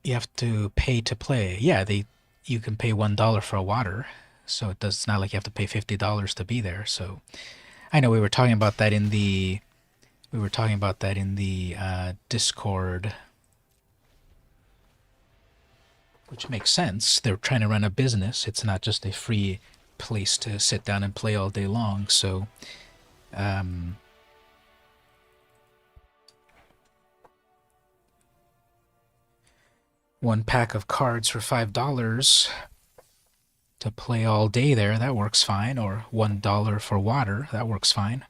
you have to pay to play. Yeah, you can pay $1 for a water, so it's not like you have to pay $50 to be there. So I know we were talking about that in the Discord, which makes sense. They're trying to run a business. It's not just a free place to sit down and play all day long. So one pack of cards for $5 to play all day there, that works fine. Or $1 for water, that works fine.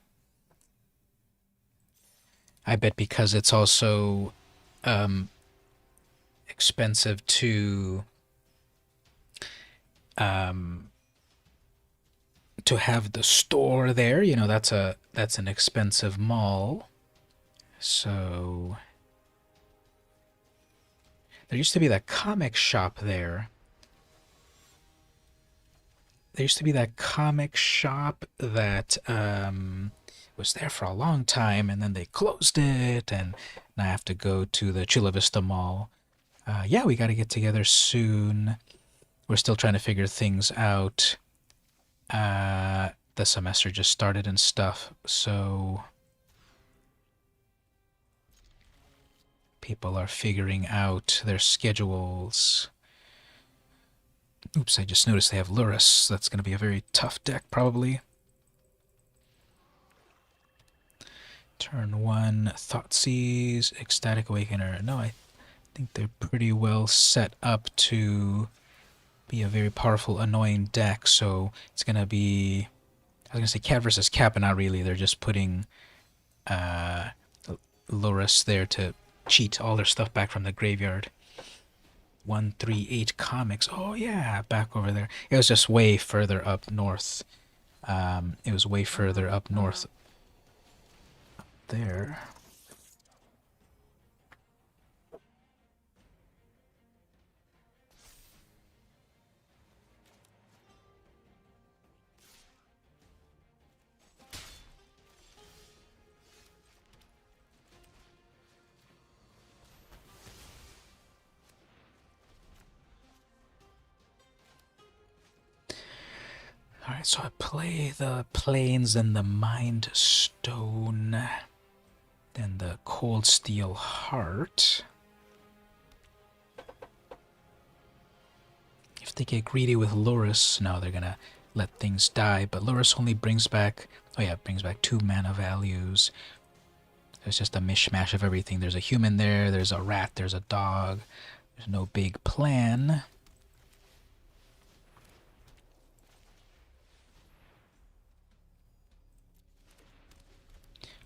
I bet because it's also expensive to have the store there. You know, that's an expensive mall. So there used to be that comic shop there. There used to be that comic shop that was there for a long time, and then they closed it, and now I have to go to the Chula Vista Mall. Yeah, we got to get together soon. We're still trying to figure things out. The semester just started and stuff, so people are figuring out their schedules. Oops, I just noticed they have Lurrus. That's going to be a very tough deck, probably. Turn 1, Thoughtseize, Ecstatic Awakener. No, I think they're pretty well set up to be a very powerful, annoying deck, so it's going to be... I was going to say cat versus cat, but not really. They're just putting Lurrus there to cheat all their stuff back from the graveyard. 138 Comics. Oh, yeah, back over there. It was just way further up north. It was way further up north there. Alright, so I play the Plains and the Mind Stone, then the Cold Steel Heart. If they get greedy with Lurrus, now they're gonna let things die, but Lurrus only brings back, oh yeah, brings back 2 mana values. There's just a mishmash of everything. There's a human there, there's a rat, there's a dog. There's no big plan.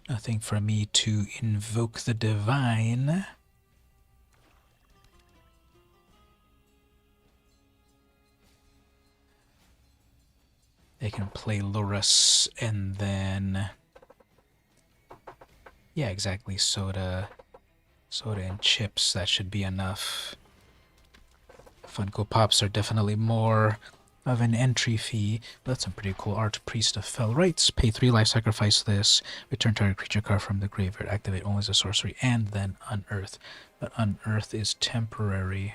Nothing for me to invoke the divine. They can play Lurrus and then... Yeah, exactly. Soda and chips. That should be enough. Funko Pops are definitely more of an entry fee. That's some pretty cool art. Priest of Fell Rites. Pay 3 life, sacrifice this. Return target creature card from the graveyard. Activate only as a sorcery and then unearth. But unearth is temporary.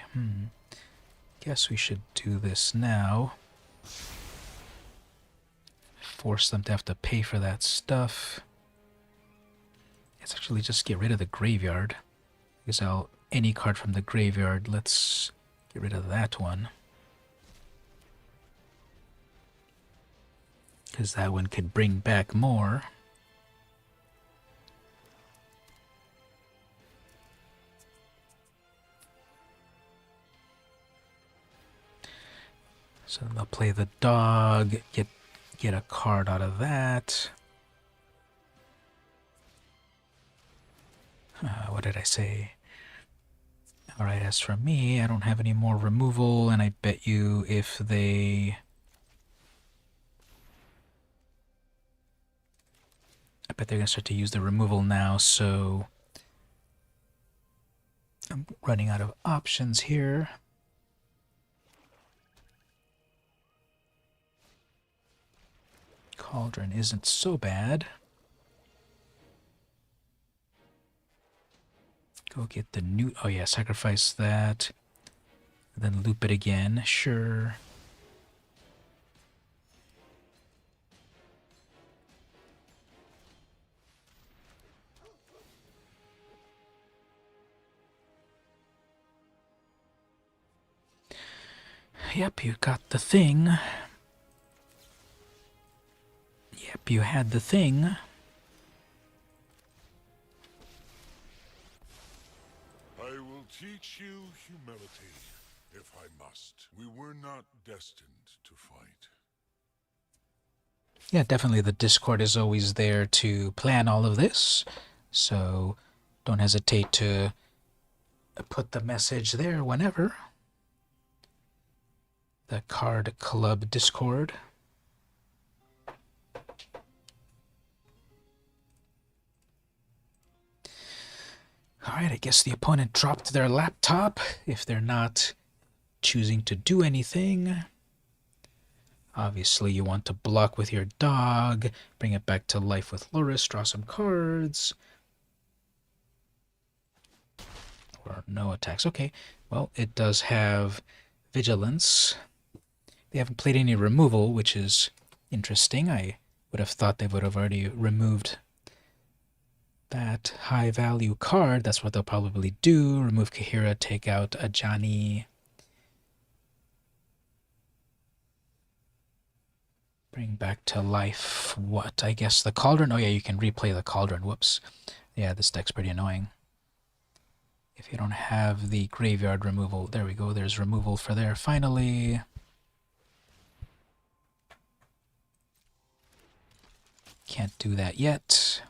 Guess we should do this now. Force them to have to pay for that stuff. Let's actually just get rid of the graveyard. Because any card from the graveyard, let's get rid of that one. Because that one could bring back more. So they'll play the dog, get a card out of that. What did I say? Alright, as for me, I don't have any more removal, and I bet you if they... I bet they're going to start to use the removal now, so... I'm running out of options here. Cauldron isn't so bad. Go get the new... Oh yeah, sacrifice that. Then loop it again. Sure. Yep, you got the thing. Yep, you had the thing. I will teach you humility, if I must. We were not destined to fight. Yeah, definitely the Discord is always there to plan all of this. So don't hesitate to put the message there whenever. The Card Club Discord. Alright, I guess the opponent dropped their laptop if they're not choosing to do anything. Obviously, you want to block with your dog, bring it back to life with Lurrus, draw some cards. Or no attacks. Okay, well, it does have Vigilance. They haven't played any removal, which is Interesting. I would have thought they would have already removed that high value card. That's what they'll probably do. Remove Kahira, take out Ajani. Bring back to life what? I guess the Cauldron? Oh yeah, you can replay the Cauldron. Whoops. Yeah, this deck's pretty annoying. If you don't have the graveyard removal. There we go. There's removal for there finally. Can't do that yet.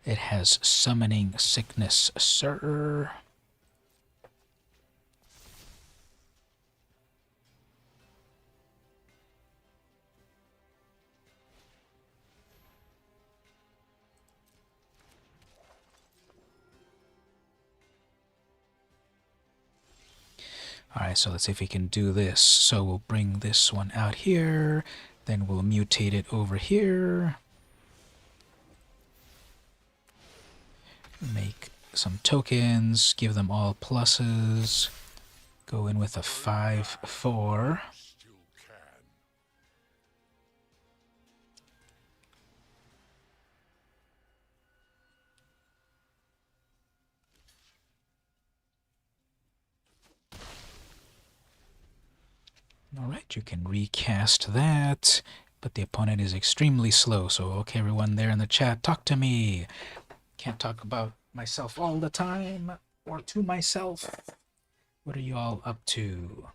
It has Summoning Sickness, sir. Alright, so let's see if we can do this. So we'll bring this one out here, then we'll mutate it over here. Make some tokens, give them all pluses. Go in with a 5/4. Still can. Alright, you can recast that, but the opponent is extremely slow, so okay, everyone there in the chat, talk to me. Can't talk about myself all the time, or to myself. What are you all up to?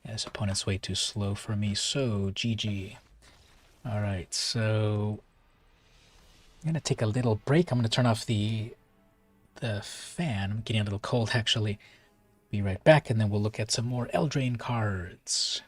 Yeah, this opponent's way too slow for me, so GG. Alright, so I'm going to take a little break. I'm going to turn off the fan. I'm getting a little cold, actually. Be right back, and then we'll look at some more Eldraine cards.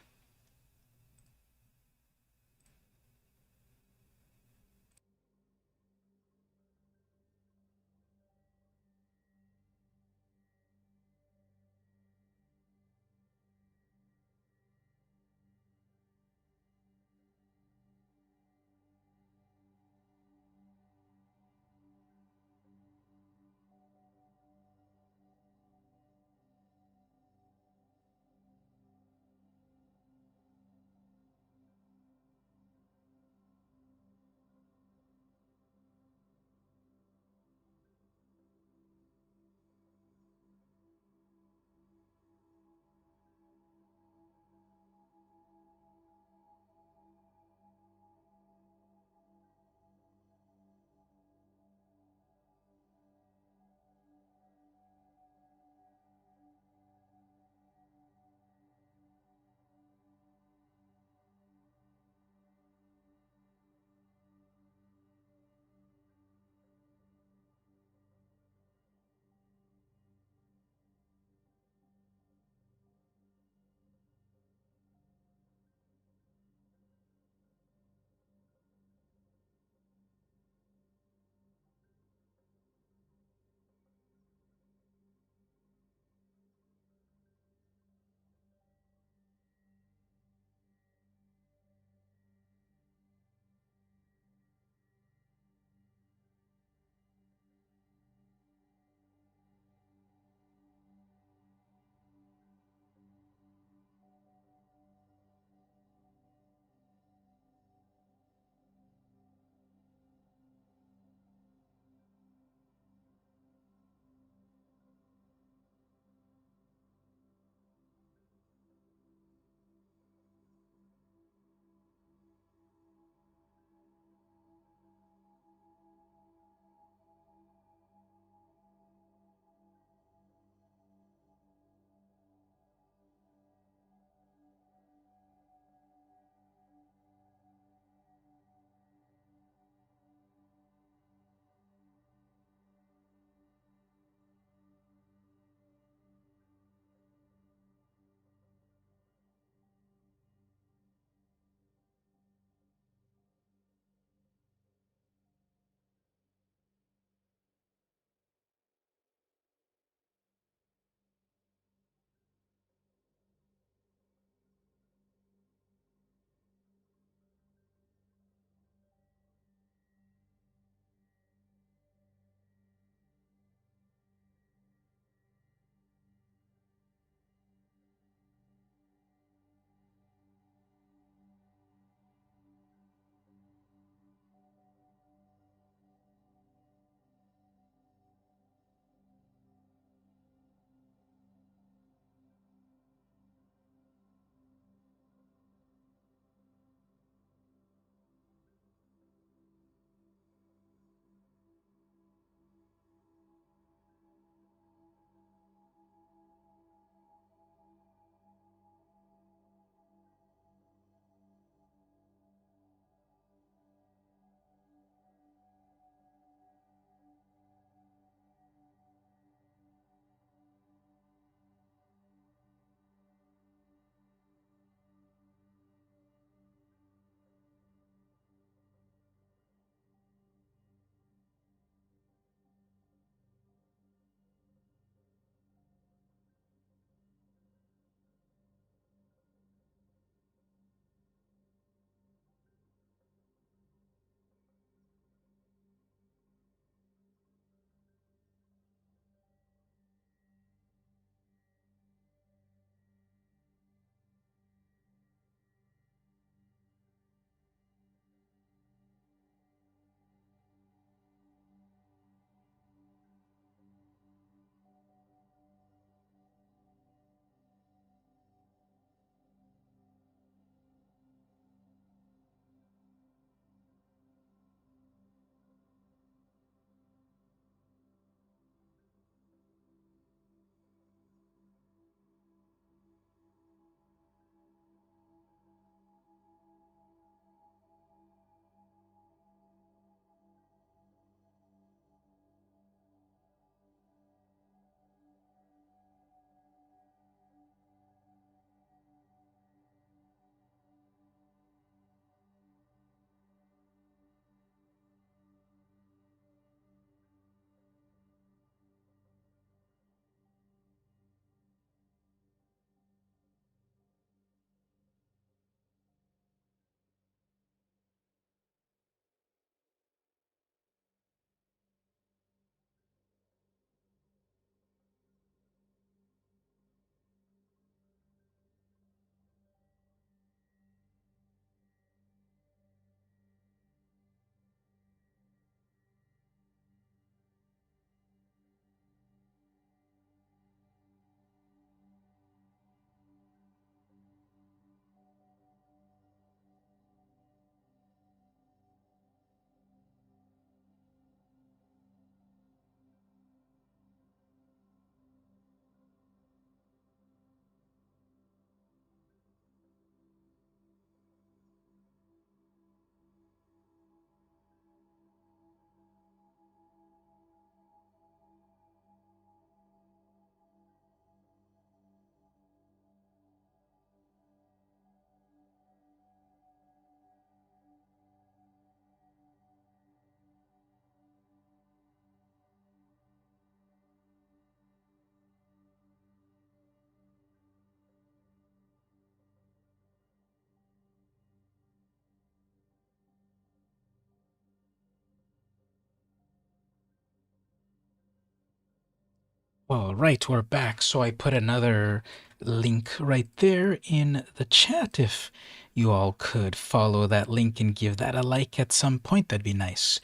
All right, we're back. So I put another link right there in the chat. If you all could follow that link and give that a like at some point, that'd be nice.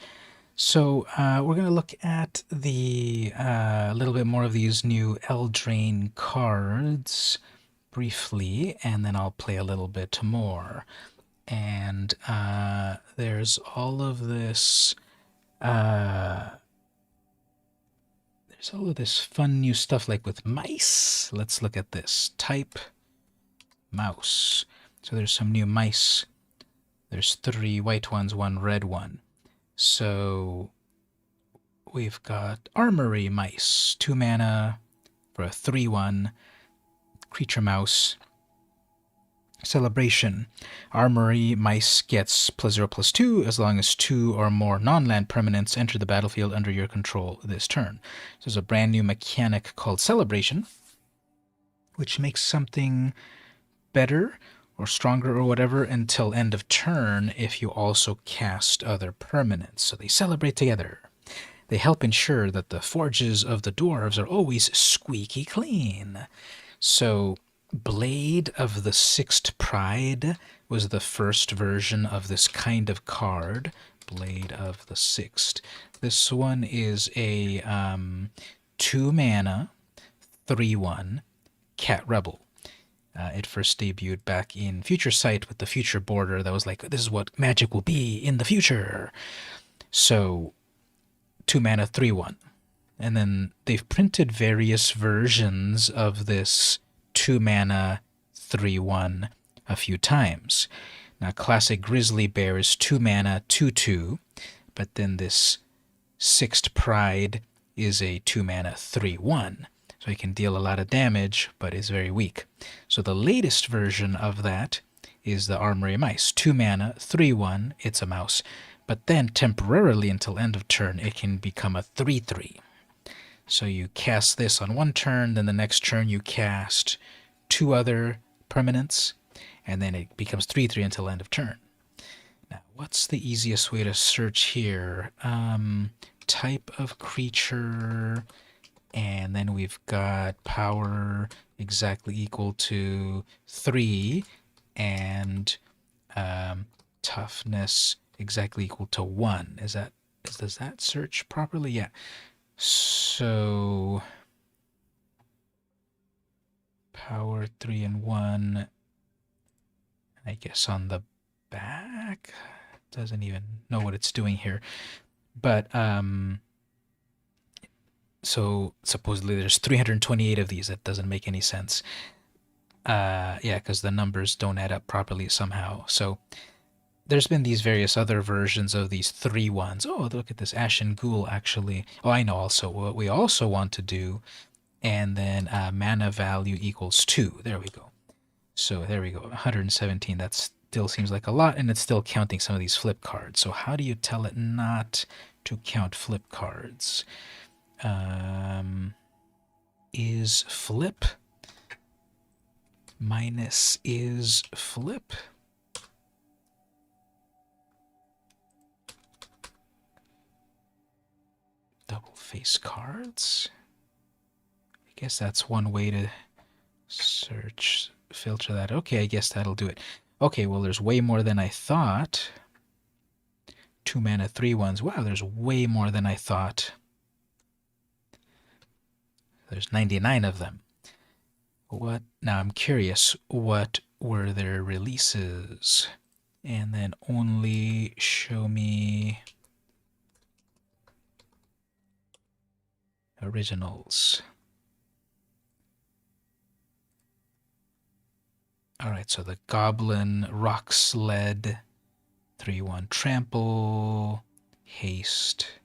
So we're going to look at the little bit more of these new Eldraine cards briefly, and then I'll play a little bit more. And there's all of this. There's all of this fun new stuff like with mice. Let's look at this. Type mouse. So there's some new mice. There's 3 white ones, 1 red one. So we've got Armory Mice, 2 mana for a 3/1 creature mouse. Celebration. Armory Mice gets +0/+2 as long as 2 or more non-land permanents enter the battlefield under your control this turn. So there's a brand new mechanic called Celebration, which makes something better or stronger or whatever until end of turn if you also cast other permanents. So they celebrate together. They help ensure that the forges of the dwarves are always squeaky clean. So Blade of the Sixth Pride was the first version of this kind of card. Blade of the Sixth. This one is a 2 mana, 3/1 Cat Rebel. It first debuted back in Future Sight with the Future border that was like, this is what Magic will be in the future. So 2 mana, 3/1. And then they've printed various versions of this 2 mana, 3/1 a few times. Now, classic Grizzly Bear is 2 mana, 2/2, but then this Sixth Pride is a 2 mana, 3/1. So he can deal a lot of damage, but is very weak. So the latest version of that is the Armory Mice. 2 mana, 3/1, it's a mouse. But then temporarily until end of turn, it can become a 3/3. So you cast this on one turn, then the next turn you cast 2 other permanents, and then it becomes 3/3 until end of turn. Now, what's the easiest way to search here? Type of creature, and then we've got power exactly equal to 3, and toughness exactly equal to 1. Does that search properly? Yeah. So power 3 and 1. I guess on the back doesn't even know what it's doing here. But so supposedly there's 328 of these. That doesn't make any sense. Yeah, because the numbers don't add up properly somehow. So there's been these various other versions of these 3/1s. Oh, look at this Ashen Ghoul, actually. Oh, I know also what we also want to do. And then mana value equals 2. There we go. So there we go. 117. That still seems like a lot, and it's still counting some of these flip cards. So how do you tell it not to count flip cards? Is flip minus is flip? Double face cards? I guess that's one way to search, filter that. Okay, I guess that'll do it. Okay, well, there's way more than I thought. 2 mana, 3/1s. Wow, there's way more than I thought. There's 99 of them. What? Now I'm curious, what were their releases? And then only show me originals. Alright, so the Goblin Rock Sled, 3/1 Trample, Haste,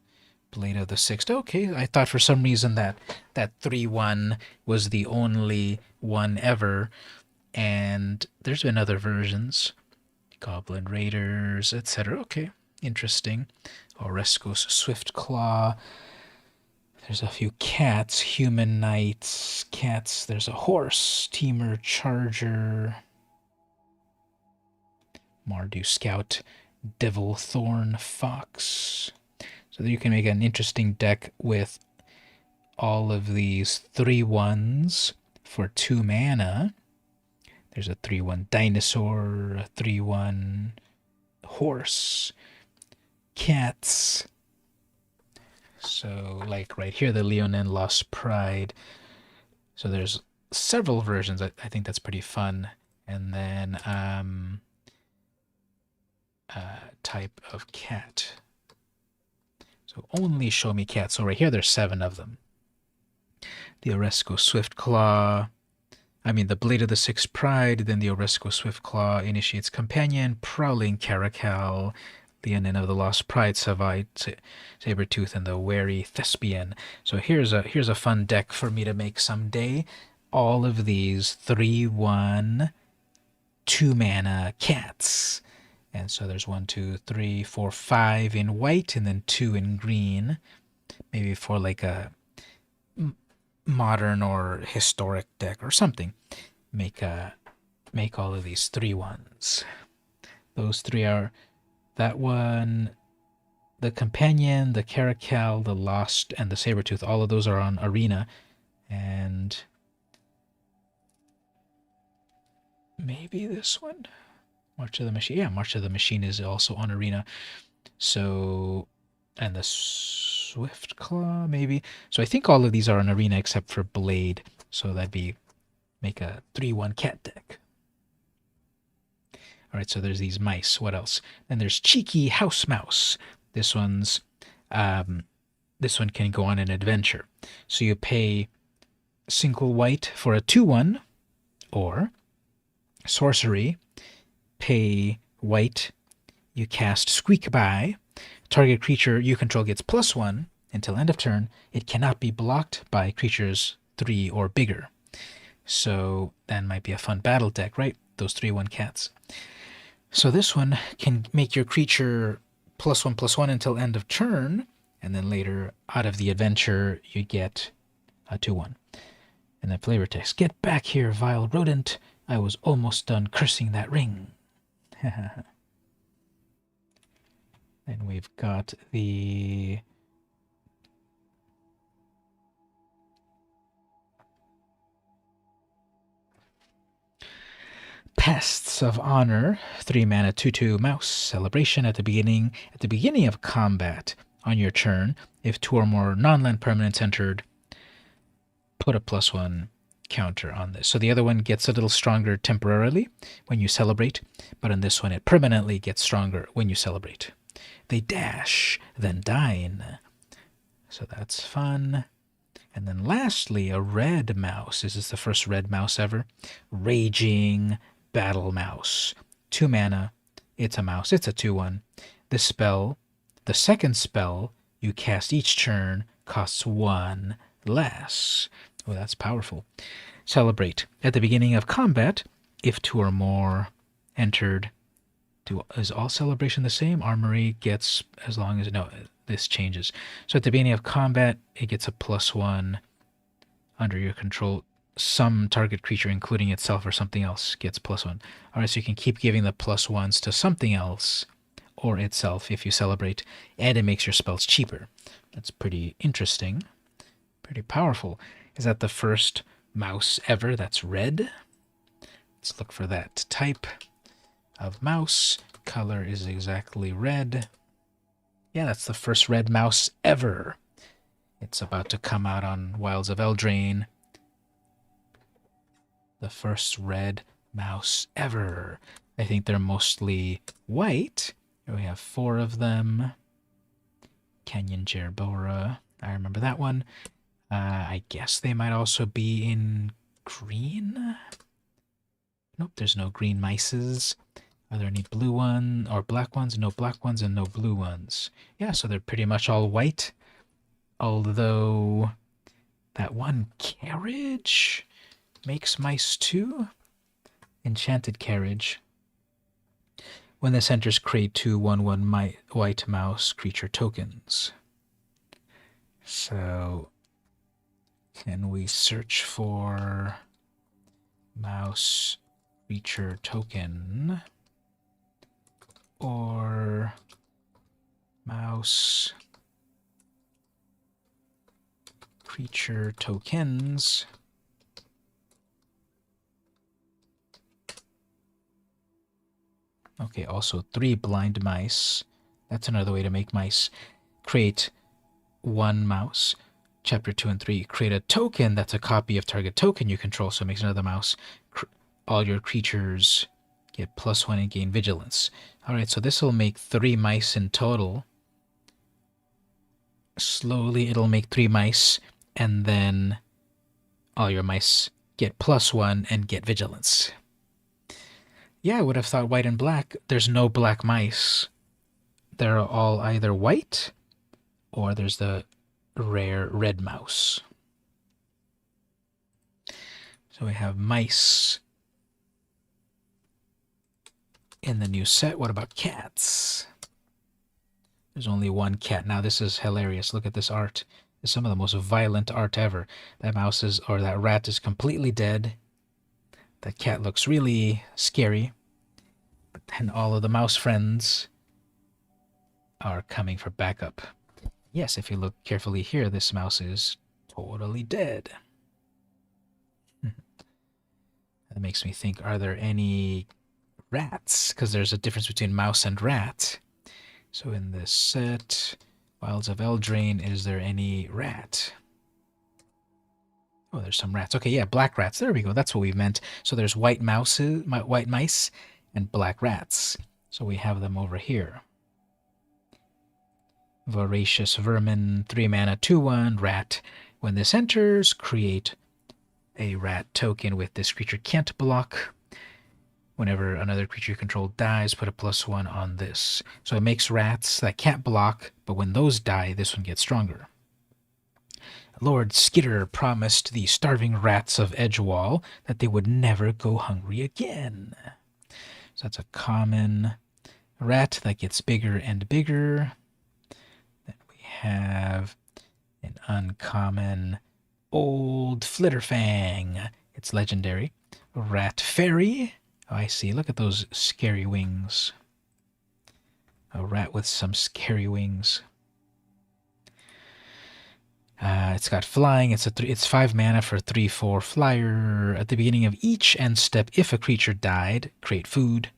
Blade of the Sixth. Okay, I thought for some reason that 3/1 was the only one ever, and there's been other versions. Goblin Raiders, etc. Okay, interesting. Oreskos Swiftclaw. There's a few cats, human knights, cats. There's a horse, Teamer Charger, Mardu Scout, Devil Thorn Fox. So that you can make an interesting deck with all of these 3/1s for 2 mana. There's a 3/1 dinosaur, a 3/1 horse, cats. So, like right here, the Leonin Lost Pride. So there's several versions. I think that's pretty fun. And then type of cat. So only show me cats. So right here, there's 7 of them. The Oresco Swiftclaw. I mean, the Blade of the Sixth Pride. Then the Oresco Swiftclaw initiates Companion, Prowling Caracal, Leonin of the Lost Pride, Savite, Sabertooth, and the Wary Thespian. So here's a fun deck for me to make someday. All of these 3/1 2 mana cats. And so there's 1, 2, 3, 4, 5 in white, and then 2 in green. Maybe for like a modern or historic deck or something. Make all of these 3/1s. Those 3 are that one, the Companion, the Caracal, the Lost, and the Sabertooth. All of those are on Arena. And maybe this one? March of the Machine. Yeah, March of the Machine is also on Arena. So, and the Swiftclaw, maybe. So I think all of these are on Arena except for Blade. So that'd be, make a 3/1 cat deck. All right, so there's these mice. What else? Then there's Cheeky House Mouse. This one can go on an adventure. So you pay single white for a 2/1, or sorcery, pay white, you cast Squeak By. Target creature you control gets +1 until end of turn. It cannot be blocked by creatures 3 or bigger. So that might be a fun battle deck, right? Those 3/1 cats. So this one can make your creature +1/+1 until end of turn, and then later out of the adventure you get a 2/1. And then flavor text: "Get back here, vile rodent! I was almost done cursing that ring." And we've got the Pests of Honor, 3 mana 2/2 mouse. Celebration at the beginning of combat. On your turn, if 2 or more non-land permanents entered, put a +1 counter on this. So the other one gets a little stronger temporarily when you celebrate, but on this one it permanently gets stronger when you celebrate. They dash, then dine. So that's fun. And then lastly, a red mouse. This is the first red mouse ever. Raging Battle Mouse. 2 mana. It's a mouse. It's a 2/1. The second spell you cast each turn costs 1 less. Oh, that's powerful. Celebrate. At the beginning of combat, if 2 or more entered, is all celebration the same? Armory gets, as long as, no, this changes. So at the beginning of combat, it gets a +1 under your control. Some target creature, including itself or something else, gets +1. All right, so you can keep giving the +1s to something else or itself if you celebrate, and it makes your spells cheaper. That's pretty interesting, pretty powerful. Is that the first mouse ever that's red? Let's look for that. Type of mouse. Color is exactly red. Yeah, that's the first red mouse ever. It's about to come out on Wilds of Eldraine. The first red mouse ever. I think they're mostly white. Here we have 4 of them. Canyon Jerbora. I remember that one. I guess they might also be in green. Nope, there's no green mices. Are there any blue one or black ones? No black ones and no blue ones. Yeah, so they're pretty much all white. Although that one carriage makes mice too. Enchanted Carriage. When this enters, create 2 1/1 white mouse creature tokens. So can we search for mouse creature token or mouse creature tokens. Okay, also 3 blind mice. That's another way to make mice. Create 1 mouse. Chapter 2 and 3. Create a token that's a copy of target token you control, so it makes another mouse. All your creatures get +1 and gain vigilance. Alright, so this will make 3 mice in total. Slowly it'll make 3 mice, and then all your mice get +1 and get vigilance. Yeah, I would have thought white and black. There's no black mice. They're all either white, or there's the rare red mouse. So we have mice in the new set. What about cats? There's only 1 cat. Now this is hilarious. Look at this art. It's some of the most violent art ever. That mouse is, or that rat is completely dead. That cat looks really scary. But then all of the mouse friends are coming for backup. Yes, if you look carefully here, this mouse is totally dead. That makes me think, are there any rats? Because there's a difference between mouse and rat. So in this set, Wilds of Eldraine, is there any rat? Oh, there's some rats. Okay, yeah, black rats. There we go. That's what we meant. So there's white mice, and black rats. So we have them over here. Voracious Vermin, 3 mana, 2/1, rat. When this enters, create a rat token with this creature can't block. Whenever another creature you control dies, put a +1 on this. So it makes rats that can't block, but when those die, this one gets stronger. Lord Skitter promised the starving rats of Edgewall that they would never go hungry again. So that's a common rat that gets bigger and bigger. Then we have an uncommon old Flitterfang. It's legendary. Rat Fairy. Oh, I see. Look at those scary wings. A rat with some scary wings. It's got flying. It's 5 mana for 3/4 flyer. At the beginning of each end step, if a creature died, create food,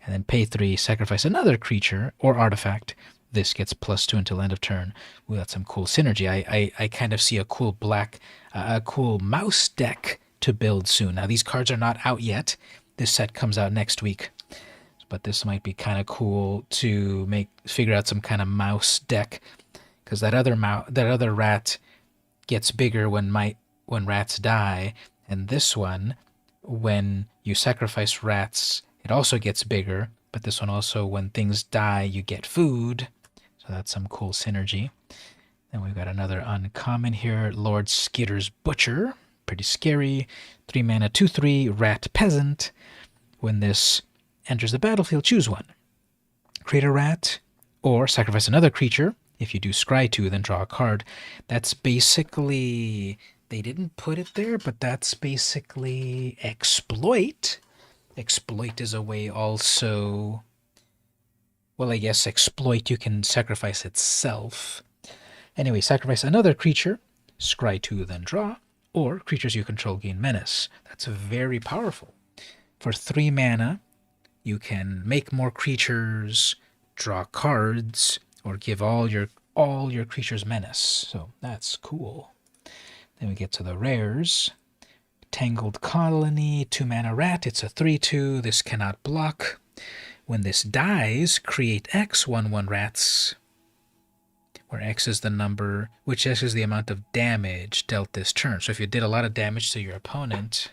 and then pay 3, sacrifice another creature or artifact. This gets +2 until end of turn. Ooh, that's some cool synergy. I kind of see a cool cool mouse deck to build soon. Now these cards are not out yet. This set comes out next week, but this might be kind of cool to figure out some kind of mouse deck. Because that other rat gets bigger when rats die, and this one, when you sacrifice rats, it also gets bigger. But this one also, when things die, you get food. So that's some cool synergy. Then we've got another uncommon here, Lord Skitter's Butcher. Pretty scary. 3 mana, 2/3, rat peasant. When this enters the battlefield, choose one. Create a rat, or sacrifice another creature. If you do scry 2, then draw a card. That's basically, they didn't put it there, but that's basically exploit. Exploit is a way also, well, I guess exploit, you can sacrifice itself. Anyway, sacrifice another creature, scry 2, then draw, or creatures you control gain menace. That's very powerful. For 3 mana, you can make more creatures, draw cards, or give all your creatures menace. So that's cool. Then we get to the rares. Tangled Colony, 2 mana rat. It's a 3/2. This cannot block. When this dies, create X 1/1 rats, where X is the number, which X is the amount of damage dealt this turn. So if you did a lot of damage to your opponent,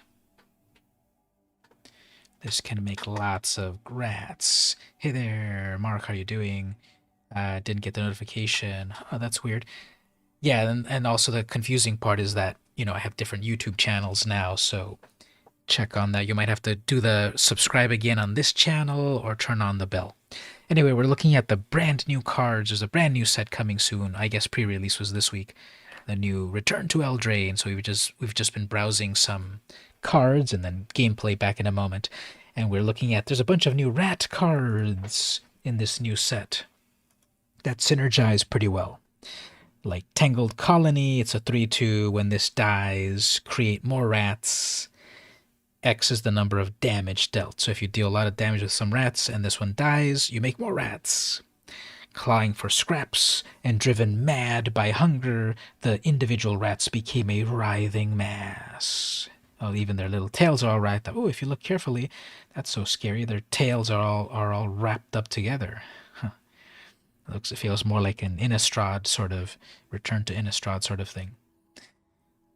this can make lots of rats. Hey there, Mark, how are you doing? Didn't get the notification. Oh, that's weird. Yeah, and also the confusing part is that, I have different YouTube channels now, so check on that. You might have to do the subscribe again on this channel or turn on the bell. Anyway, we're looking at the brand new cards. There's a brand new set coming soon. I guess pre-release was this week. The new Return to Eldraine. So we've just been browsing some cards and then gameplay back in a moment. And we're looking at, there's a bunch of new rat cards in this new set that synergize pretty well. like Tangled Colony. It's a 3/2. When this dies, create more rats. X is the number of damage dealt. So if you deal a lot of damage with some rats and this one dies, you make more rats. Clawing for scraps and driven mad by hunger, the individual rats became a writhing mass. Well, even their little tails are all wrapped up. Oh, if you look carefully, that's so scary. Their tails are all wrapped up together. Huh. It feels more like an Innistrad sort of return to Innistrad sort of thing.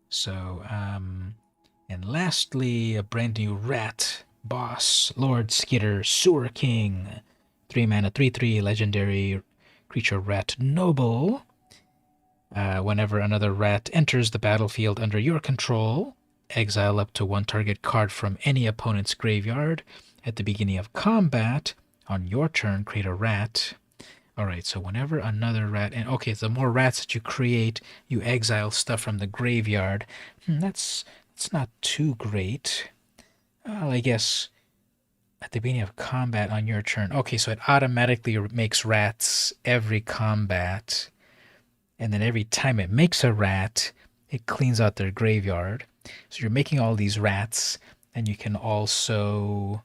So, and lastly, a brand new rat boss, Lord Skitter, Sewer King. 3 mana, 3/3, legendary creature rat noble. Whenever another rat enters the battlefield under your control, exile up to one target card from any opponent's graveyard. At the beginning of combat, on your turn, create a rat. Alright, so whenever another rat... And okay, the more rats that you create, you exile stuff from the graveyard. That's not too great. Well, I guess at the beginning of combat on your turn. Okay, so it automatically makes rats every combat. And then every time it makes a rat, it cleans out their graveyard. So you're making all these rats, and you can also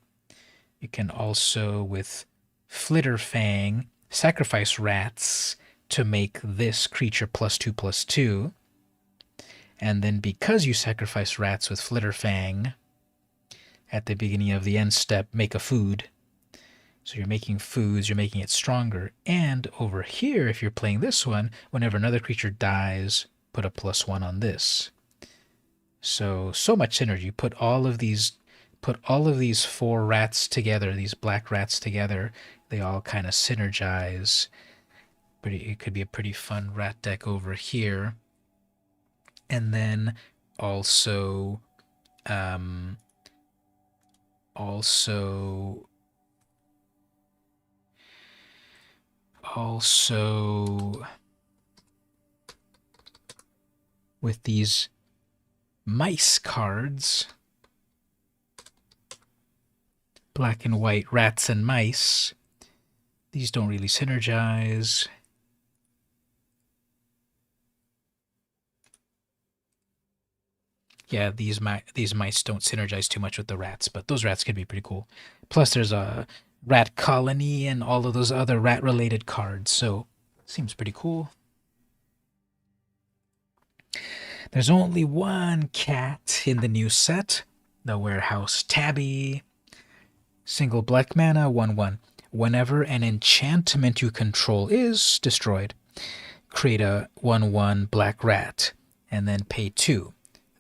with Flitterfang sacrifice rats to make this creature +2/+2. And then because you sacrifice rats with Flitterfang, at the beginning of the end step, make a food. So you're making foods, you're making it stronger. And over here, if you're playing this one, whenever another creature dies, put a +1 on this. So much synergy. Put all of these 4 rats together, these black rats together. They all kind of synergize. It could be a pretty fun rat deck over here. And then also with these mice cards, black and white rats and mice, these don't really synergize. Yeah, these mice don't synergize too much with the rats, but those rats could be pretty cool. Plus there's a rat colony and all of those other rat related cards, so seems pretty cool. There's only one cat in the new set, the Warehouse Tabby. Single black mana, 1/1. Whenever an enchantment you control is destroyed, create a 1/1 black rat, and then pay 2.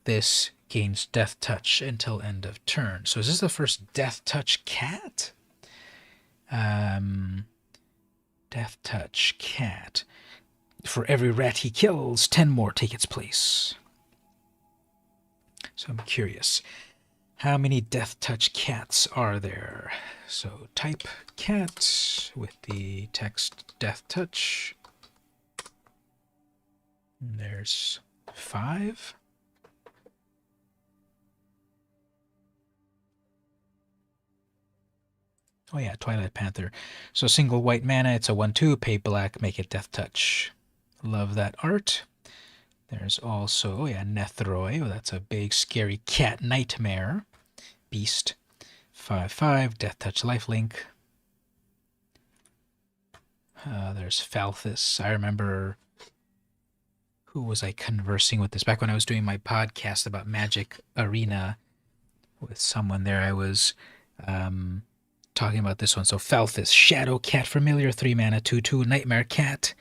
This gains Death Touch until end of turn. So is this the first Death Touch cat? Death Touch cat. For every rat he kills, 10 more take its place. So I'm curious, how many Death Touch cats are there? So type cat with the text Death Touch. And there's 5. Oh yeah, Twilight Panther. So single white mana, it's a 1/2, pay black, make it Death Touch. Love that art. There's also, oh yeah, Nethroi. Oh, that's a big, scary cat nightmare. Beast. 5/5, Death Touch lifelink. There's Falthus. I remember, who was I conversing with this? Back when I was doing my podcast about Magic Arena with someone there, I was talking about this one. So Falthus, Shadow Cat Familiar, 3 mana, 2/2, Nightmare Cat.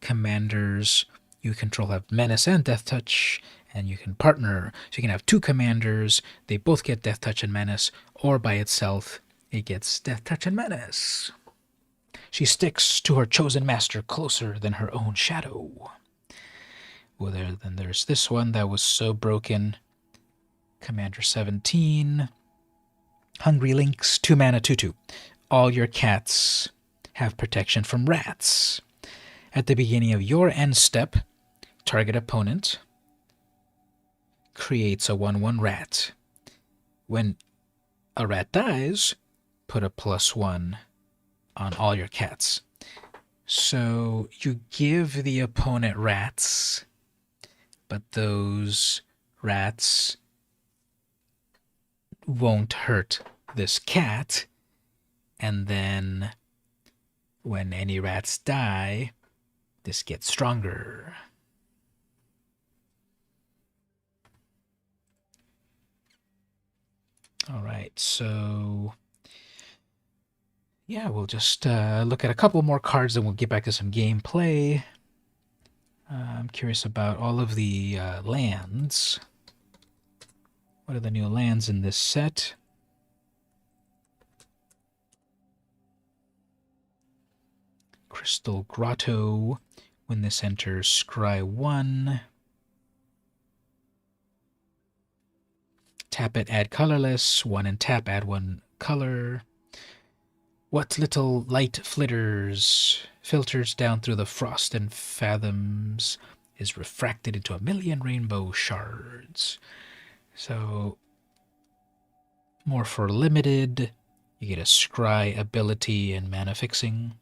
Commanders you control have Menace and Death Touch, and you can partner. So you can have 2 commanders, they both get Death Touch and Menace, or by itself, it gets Death Touch and Menace. She sticks to her chosen master closer than her own shadow. Well, then there's this one that was so broken. Commander 17. Hungry Lynx, 2 mana, 2/2. All your cats have protection from rats. At the beginning of your end step, target opponent creates a 1/1 rat. When a rat dies, put a +1 on all your cats. So you give the opponent rats, but those rats won't hurt this cat. And then when any rats die, this gets stronger. All right, so yeah, we'll just look at a couple more cards and we'll get back to some gameplay. I'm curious about all of the lands. What are the new lands in this set? Crystal Grotto. When this enters, scry 1. Tap it, add colorless. 1 and tap, add 1 color. What little light flitters, filters down through the frost and fathoms, is refracted into a million rainbow shards. So, more for limited. You get a scry ability and mana fixing.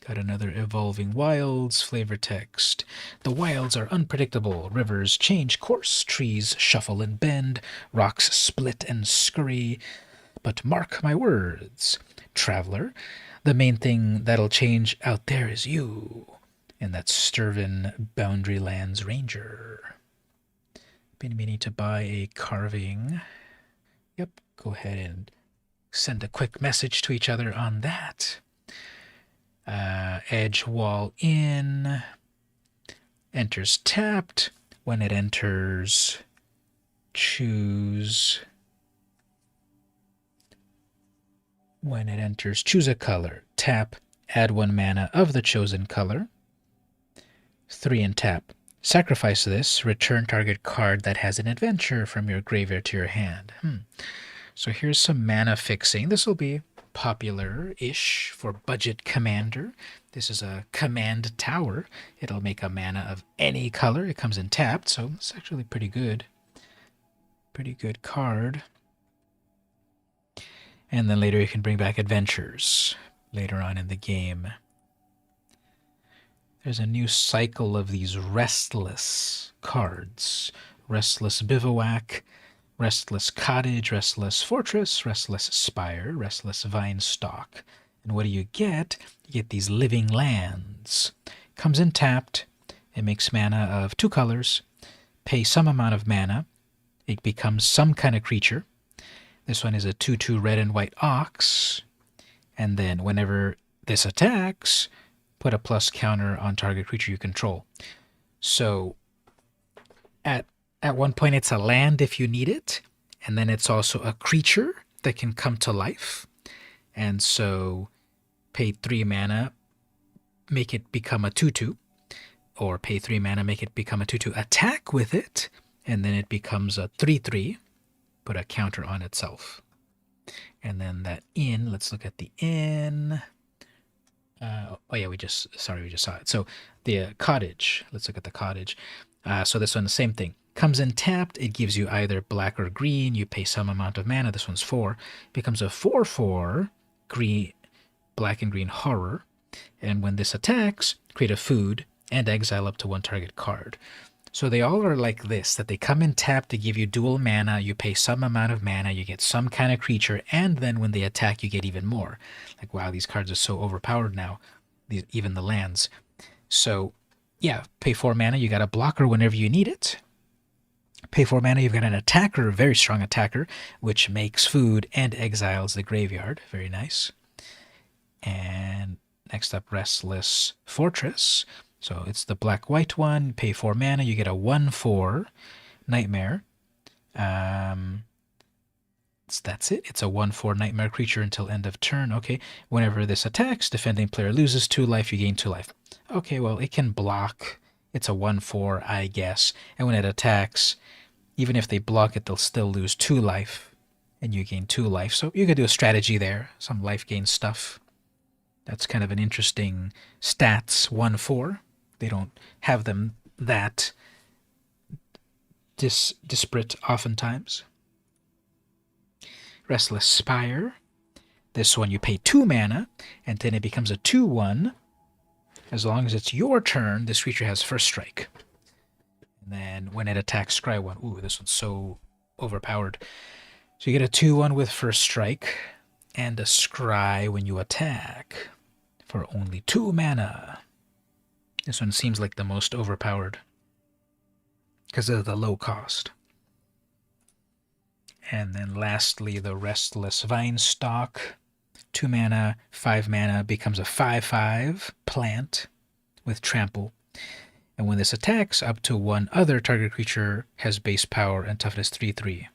Got another Evolving Wilds flavor text. The wilds are unpredictable. Rivers change course, trees shuffle and bend, rocks split and scurry. But mark my words, traveler, the main thing that'll change out there is you. And that's Sturvin Boundary Lands Ranger. Been meaning to buy a carving. Yep, go ahead and send a quick message to each other on that. Edge wall in. Enters tapped. When it enters, choose. When it enters, choose a color. Tap, add 1 mana of the chosen color. 3 and tap. Sacrifice this, return target card that has an adventure from your graveyard to your hand. So here's some mana fixing. This will be popular-ish for budget commander. This is a command tower. It'll make a mana of any color. It comes in tapped, so it's actually pretty good. Pretty good card. And then later you can bring back adventures later on in the game. There's a new cycle of these restless cards. Restless Bivouac, Restless Cottage, Restless Fortress, Restless Spire, Restless Vine Stalk. And what do you get? You get these living lands. Comes in tapped. It makes mana of 2 colors. Pay some amount of mana. It becomes some kind of creature. This one is a 2/2 red and white ox. And then whenever this attacks, put a plus counter on target creature you control. So at one point it's a land if you need it, and then it's also a creature that can come to life. And so pay 3 mana, make it become a 2/2, or pay 3 mana, make it become a 2/2, attack with it, and then it becomes a 3/3, put a counter on itself. And then that inn, let's look at the inn. We just saw it. So the cottage, let's look at the cottage. So this one, the same thing. Comes in tapped, it gives you either black or green. You pay some amount of mana. This one's 4. Becomes a 4/4 green, black and green horror. And when this attacks, create a food and exile up to 1 target card. So they all are like this, that they come in tapped to give you dual mana. You pay some amount of mana, you get some kind of creature, and then when they attack, you get even more. Like, wow, these cards are so overpowered now, even the lands. So, yeah, pay 4 mana, you got a blocker whenever you need it. Pay 4 mana, you've got an attacker, a very strong attacker, which makes food and exiles the graveyard. Very nice. And next up, Restless Fortress. So it's the black-white one. Pay 4 mana, you get a 1/4 Nightmare. That's it. It's a 1/4 Nightmare creature until end of turn. Okay. Whenever this attacks, defending player loses 2 life, you gain 2 life. Okay, well, it can block. It's a 1/4, I guess. And when it attacks, even if they block it, they'll still lose 2 life. And you gain 2 life. So you could do a strategy there. Some life gain stuff. That's kind of an interesting stats, 1/4. They don't have them that disparate oftentimes. Restless Spire. This one you pay 2 mana, and then it becomes a 2/1. As long as it's your turn, this creature has first strike. And then when it attacks, scry 1. Ooh, this one's so overpowered. So you get a 2/1 with first strike, and a scry when you attack for only 2 mana. This one seems like the most overpowered because of the low cost. And then lastly, the Restless Vinestalk. 2 mana, 5 mana, becomes a 5/5 plant with trample. And when this attacks, up to one other target creature has base power and toughness 3/3.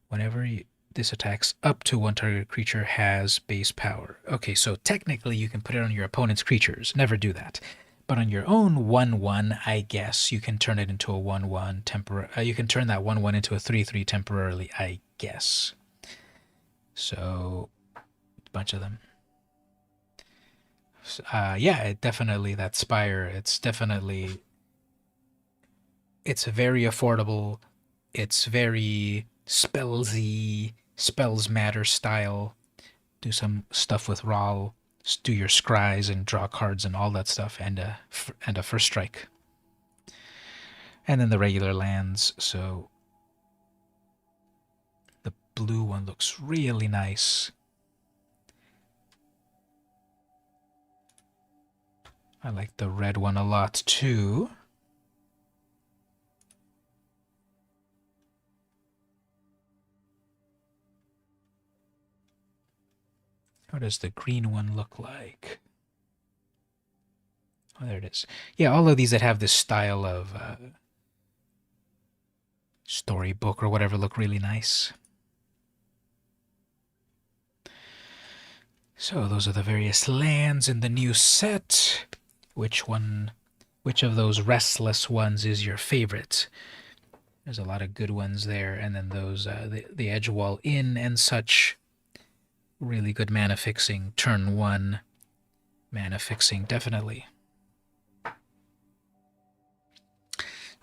Whenever this attacks, up to one target creature has base power. Okay, so technically you can put it on your opponent's creatures. Never do that. But on your own 1/1, I guess you can turn it into a 1/1 you can turn that 1/1 into a 3/3 temporarily, I guess. So, a bunch of them. Yeah, definitely that Spire. It's very affordable. It's very spellsy, spells matter style. Do some stuff with Brawl. Do your scries and draw cards and all that stuff, and a first strike. And then the regular lands. So the blue one looks really nice. I like the red one a lot too. How does the green one look like? Oh, there it is. Yeah, all of these that have this style of storybook or whatever look really nice. So those are the various lands in the new set. Which of those restless ones is your favorite? There's a lot of good ones there, and then those the Edgewall Inn and such. Really good mana fixing. Turn 1 mana fixing, definitely. All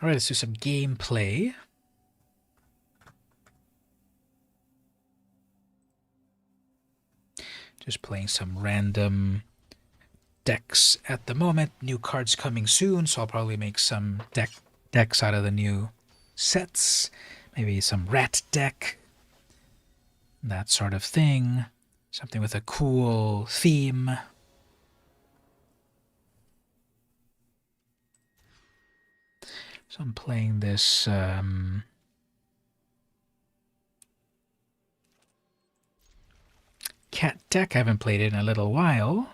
right, let's do some gameplay. Just playing some random decks at the moment. New cards coming soon, so I'll probably make some decks out of the new sets. Maybe some rat deck, that sort of thing. Something with a cool theme. So I'm playing this cat deck. I haven't played it in a little while.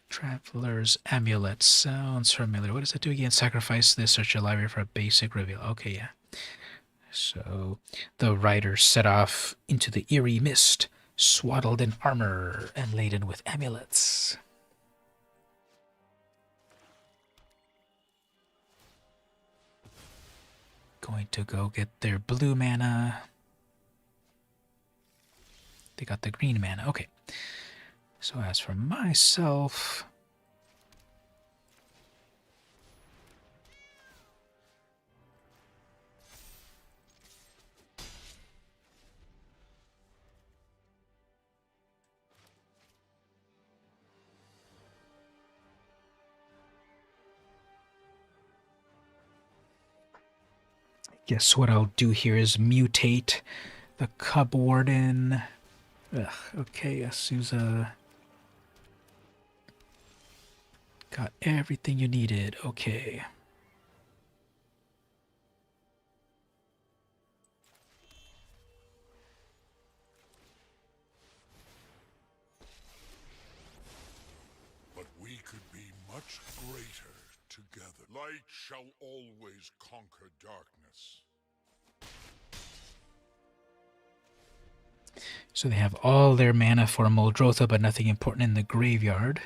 Traveler's Amulet sounds familiar. What does it do again? Sacrifice this, search your library for a basic reveal. Okay, yeah. So the riders set off into the eerie mist, swaddled in armor and laden with amulets. Going to go get their blue mana. They got the green mana. Okay. So as for myself, guess what I'll do here is mutate the Cub Warden. Ugh, okay, Asuza. Got everything you needed. Okay. But we could be much greater together. Light shall always conquer darkness. So they have all their mana for Muldrotha, but nothing important in the graveyard.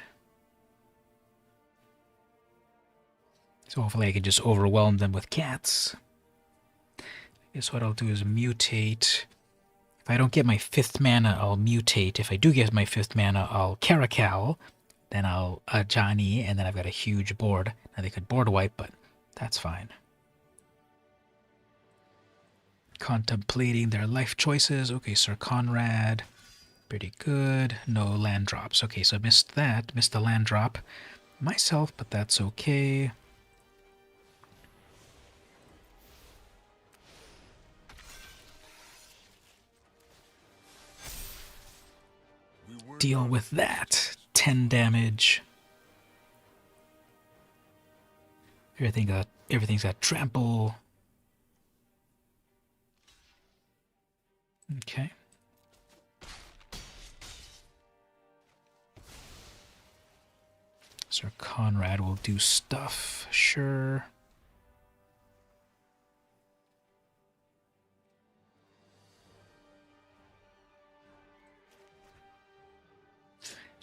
So hopefully I can just overwhelm them with cats. I guess what I'll do is mutate. If I don't get my 5th mana, I'll mutate. If I do get my 5th mana, I'll Caracal. Then I'll Ajani, and then I've got a huge board. Now they could board wipe, but that's fine. Contemplating their life choices. Okay, Sir Conrad. Pretty good. No land drops. Okay, so I missed that. Missed the land drop myself, but that's okay. Deal with that. 10 damage. Everything's got trample. Okay. Sir Conrad will do stuff, sure.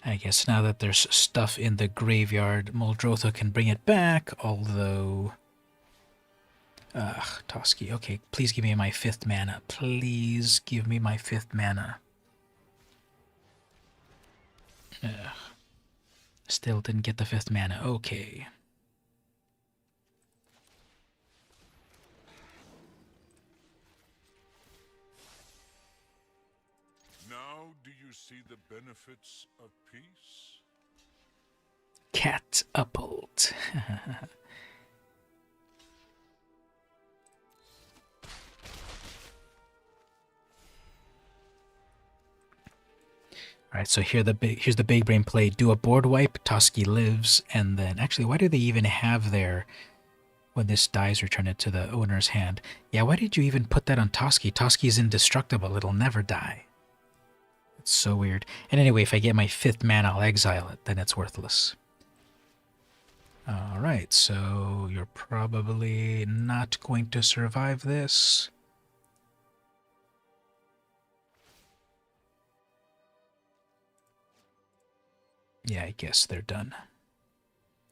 I guess now that there's stuff in the graveyard, Muldrotha can bring it back, although... Toski. Okay, please give me my 5th mana. Please give me my 5th mana. Ugh. Still didn't get the 5th mana. Okay. Now do you see the benefits of peace? Catapult. Alright, so here's the big brain play. Do a board wipe, Toski lives, and then... Actually, why do they even have their... When this dies, return it to the owner's hand. Yeah, why did you even put that on Toski? Toski's indestructible. It'll never die. It's so weird. And anyway, if I get my 5th mana, I'll exile it. Then it's worthless. Alright, so you're probably not going to survive this. Yeah, I guess they're done.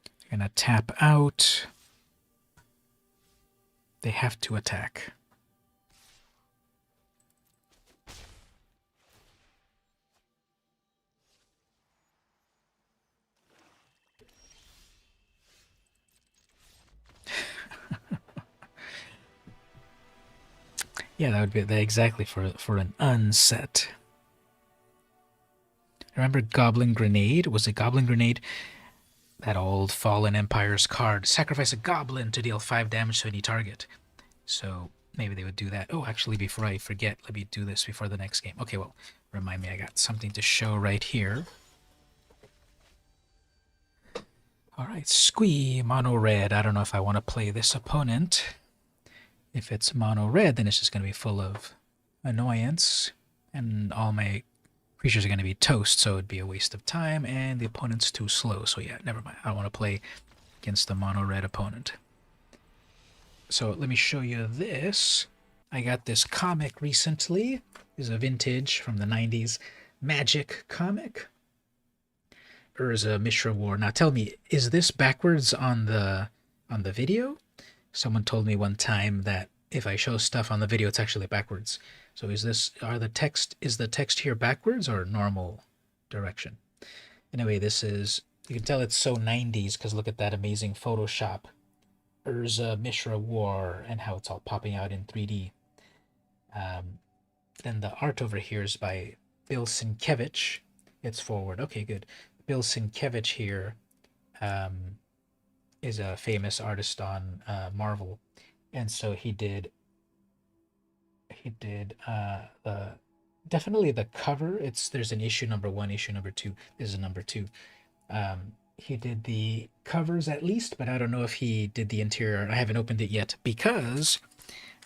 They're gonna tap out. They have to attack. Yeah, that would be exactly for an unset. Remember Goblin Grenade? Was it Goblin Grenade? That old Fallen Empire's card. Sacrifice a goblin to deal 5 damage to any target. So maybe they would do that. Oh, actually, before I forget, let me do this before the next game. Okay, well, remind me, I got something to show right here. Alright, Squee, mono red. I don't know if I want to play this opponent. If it's mono red, then it's just going to be full of annoyance. And all my creatures are going to be toast, so it'd be a waste of time, and the opponent's too slow. So yeah, never mind. I don't want to play against the mono red opponent. So let me show you this. I got this comic recently. This is a vintage from the 90s Magic comic. Urza Mishra War. Now tell me, is this backwards on the video? Someone told me one time that if I show stuff on the video, it's actually backwards. So is the text here backwards or normal direction? Anyway, this is, you can tell it's so 90s because look at that amazing Photoshop. Urza Mishra War and how it's all popping out in 3D. Then the art over here is by Bill Sienkiewicz. It's forward. Okay, good. Bill Sienkiewicz here is a famous artist on Marvel, and so he did definitely the cover. There's an issue number 1, issue number 2. This is number 2. He did the covers at least, but I don't know if he did the interior. I haven't opened it yet because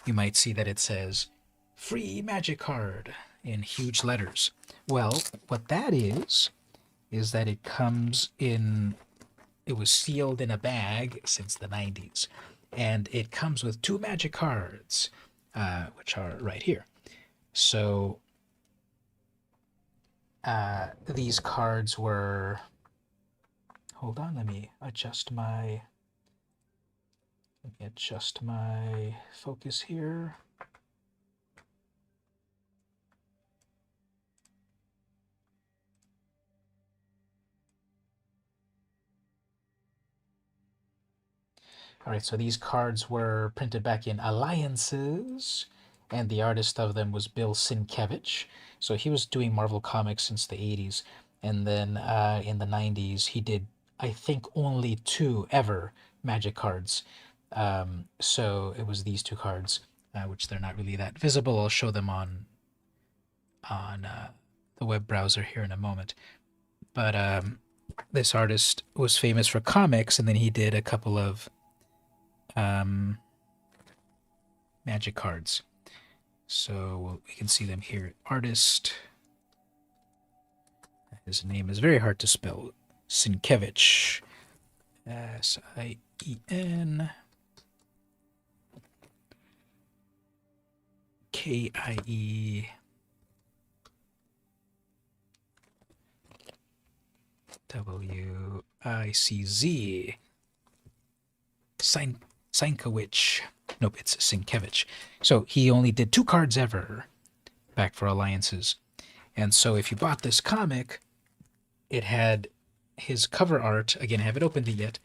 you might see that it says free magic card in huge letters. Well, what that is that it comes in, it was sealed in a bag since the 90s, and it comes with 2 magic cards, which are right here. So these cards were, hold on, let me adjust my focus here. All right, so these cards were printed back in Alliances, and the artist of them was Bill Sienkiewicz. So he was doing Marvel Comics since the 80s, and then in the 90s he did, I think, only two ever Magic cards. So it was these two cards, which they're not really that visible. I'll show them on the web browser here in a moment. But this artist was famous for comics, and then he did a couple of Magic cards. So we can see them here. Artist. His name is very hard to spell. Sienkiewicz. Sien Kiewicz. Sienkiewicz. Nope, it's Sienkiewicz. So he only did two cards ever back for Alliances. And so if you bought this comic, it had his cover art. Again, I haven't opened it yet.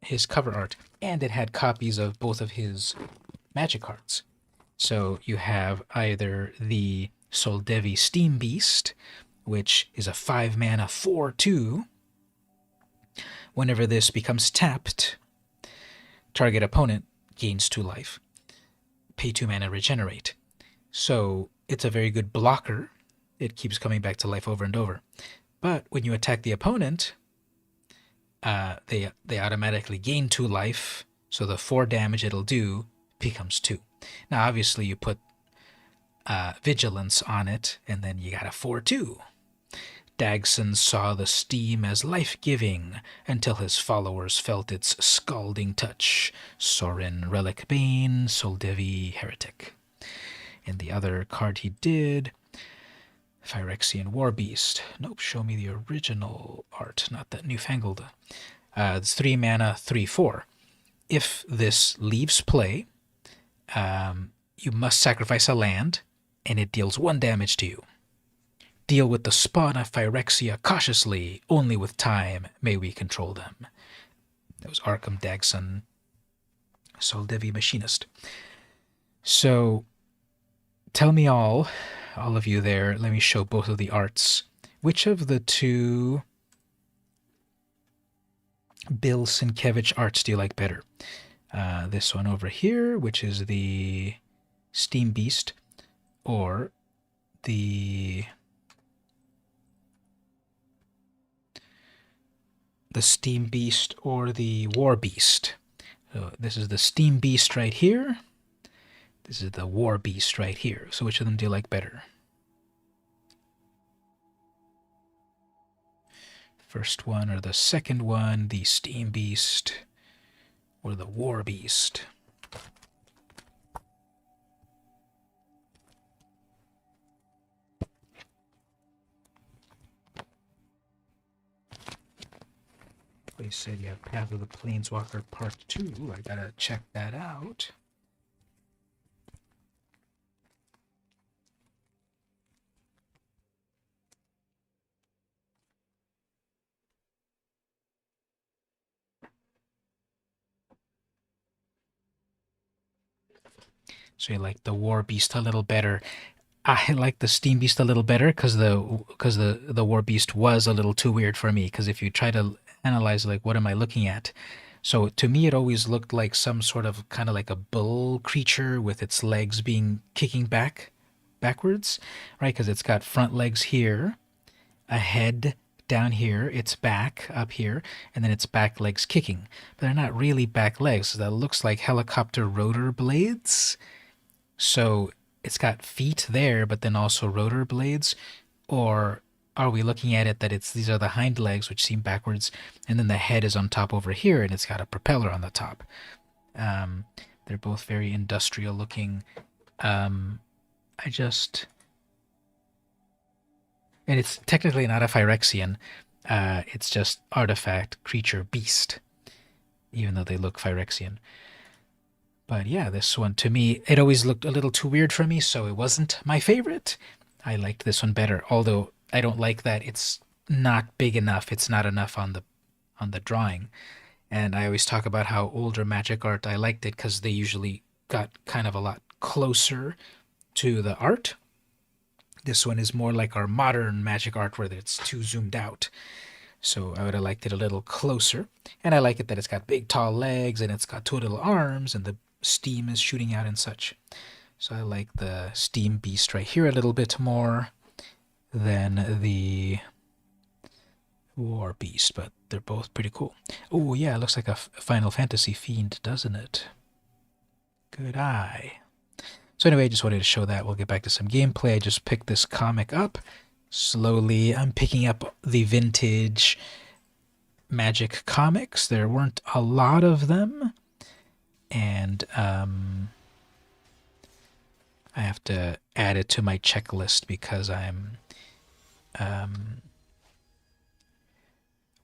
His cover art. And it had copies of both of his Magic cards. So you have either the Soldevi Steam Beast, which is a 5-mana 4/2. Whenever this becomes tapped, target opponent gains 2 life. Pay 2 mana, regenerate. So it's a very good blocker. It keeps coming back to life over and over. But when you attack the opponent, they automatically gain 2 life. So the 4 damage it'll do becomes 2. Now obviously you put Vigilance on it, and then you got a 4/2. Dagson saw the steam as life-giving until his followers felt its scalding touch. Sorin, Relic Bane, Soldevi, Heretic. And the other card he did, Phyrexian Warbeast. Nope, show me the original art, not that newfangled. It's 3 mana, 3/4. If this leaves play, you must sacrifice a land, and it deals 1 damage to you. Deal with the spawn of Phyrexia cautiously, only with time may we control them. That was Arkham Dagson, Soldevi Machinist. So, tell me all of you there, let me show both of the arts. Which of the two Bill Sienkiewicz arts do you like better? This one over here, which is the Steam Beast, or the Steam Beast or the War Beast. So this is the Steam Beast right here. This is the War Beast right here. So which of them do you like better? First one or the second one, the Steam Beast or the War Beast? They said you have Path of the Planeswalker Part 2. I gotta check that out. So you like the War Beast a little better. I like the Steam Beast a little better because the War Beast was a little too weird for me. Because if you try to analyze, like, what am I looking at? So to me, it always looked like some sort of kind of like a bull creature with its legs being kicking backwards, right? Because it's got front legs here, a head down here, its back up here, and then its back legs kicking. But they're not really back legs. So that looks like helicopter rotor blades. So it's got feet there, but then also rotor blades? Or are we looking at it that these are the hind legs, which seem backwards, and then the head is on top over here, and it's got a propeller on the top? They're both very industrial looking. And it's technically not a Phyrexian. It's just artifact, creature, beast, even though they look Phyrexian. But yeah, this one, to me, it always looked a little too weird for me, so it wasn't my favorite. I liked this one better, although I don't like that it's not big enough. It's not enough on the drawing. And I always talk about how older Magic art, I liked it because they usually got kind of a lot closer to the art. This one is more like our modern magic art where it's too zoomed out. So I would have liked it a little closer. And I like it that it's got big tall legs and it's got two little arms and the steam is shooting out and such. So I like the steam beast right here a little bit more than the war beast, but they're both pretty cool. Oh yeah, it looks like a Final Fantasy fiend, doesn't it? Good eye. So anyway, I just wanted to show that. We'll get back to some gameplay. I just picked this comic up. Slowly, I'm picking up the vintage Magic comics. There weren't a lot of them. And I have to add it to my checklist because I'm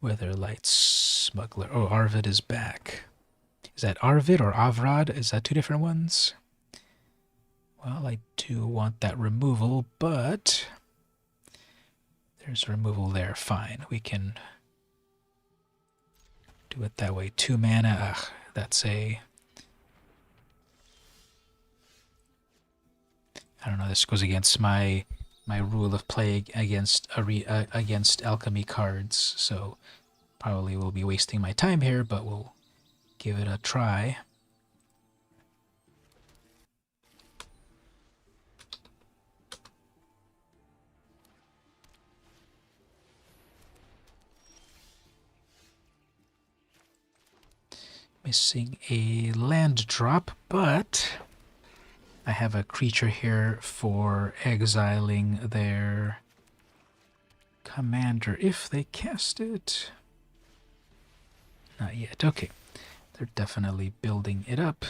Weatherlight Smuggler. Oh, Arvid is back. Is that Arvid or Avrad? Is that two different ones? Well, I do want that removal, but there's removal there. Fine. We can do it that way. 2 mana. Ugh, that's a... I don't know. This goes against my rule of play against alchemy cards, so probably will be wasting my time here, but we'll give it a try. Missing a land drop, but I have a creature here for exiling their commander if they cast it. Not yet. Okay. They're definitely building it up.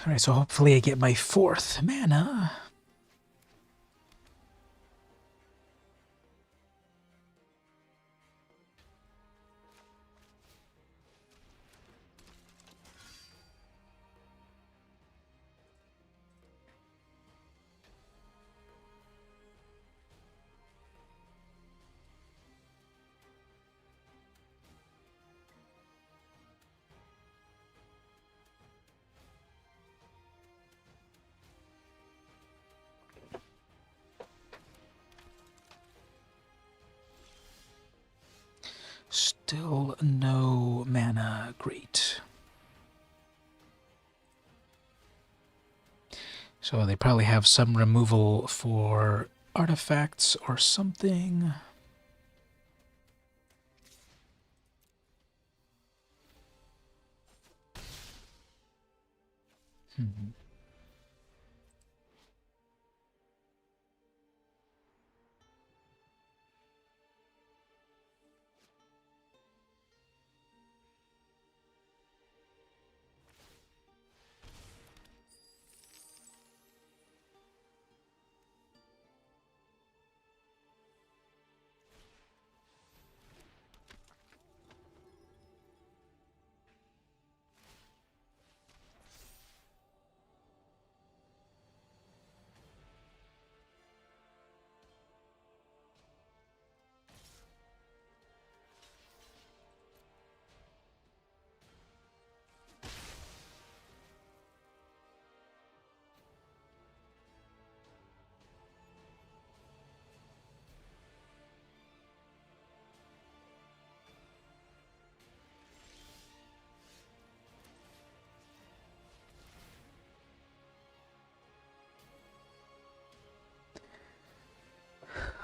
Alright, so hopefully I get my 4th mana. Still no mana. Great. So they probably have some removal for artifacts or something.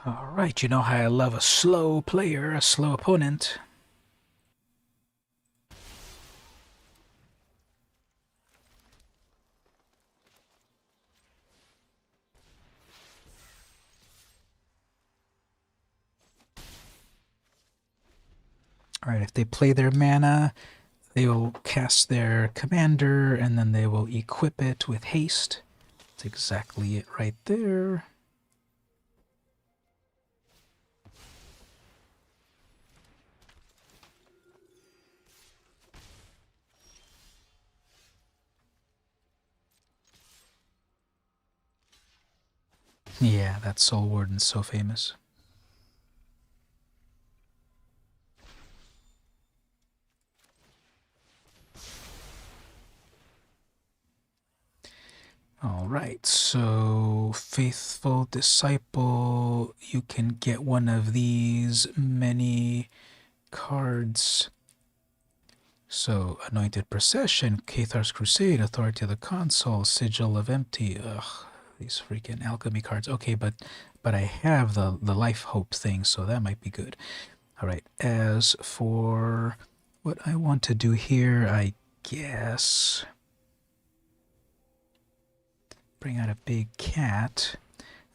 Alright, you know how I love a slow player, a slow opponent. Alright, if they play their mana, they will cast their commander, and then they will equip it with haste. That's exactly it right there. Yeah, that Soul Warden's so famous. Alright, so Faithful Disciple, you can get one of these many cards. So, Anointed Procession, Cathar's Crusade, Authority of the Console, Sigil of Empty. Ugh, these freaking alchemy cards. Okay, but I have the Life Hope thing, so that might be good. Alright, as for what I want to do here, I guess bring out a big cat.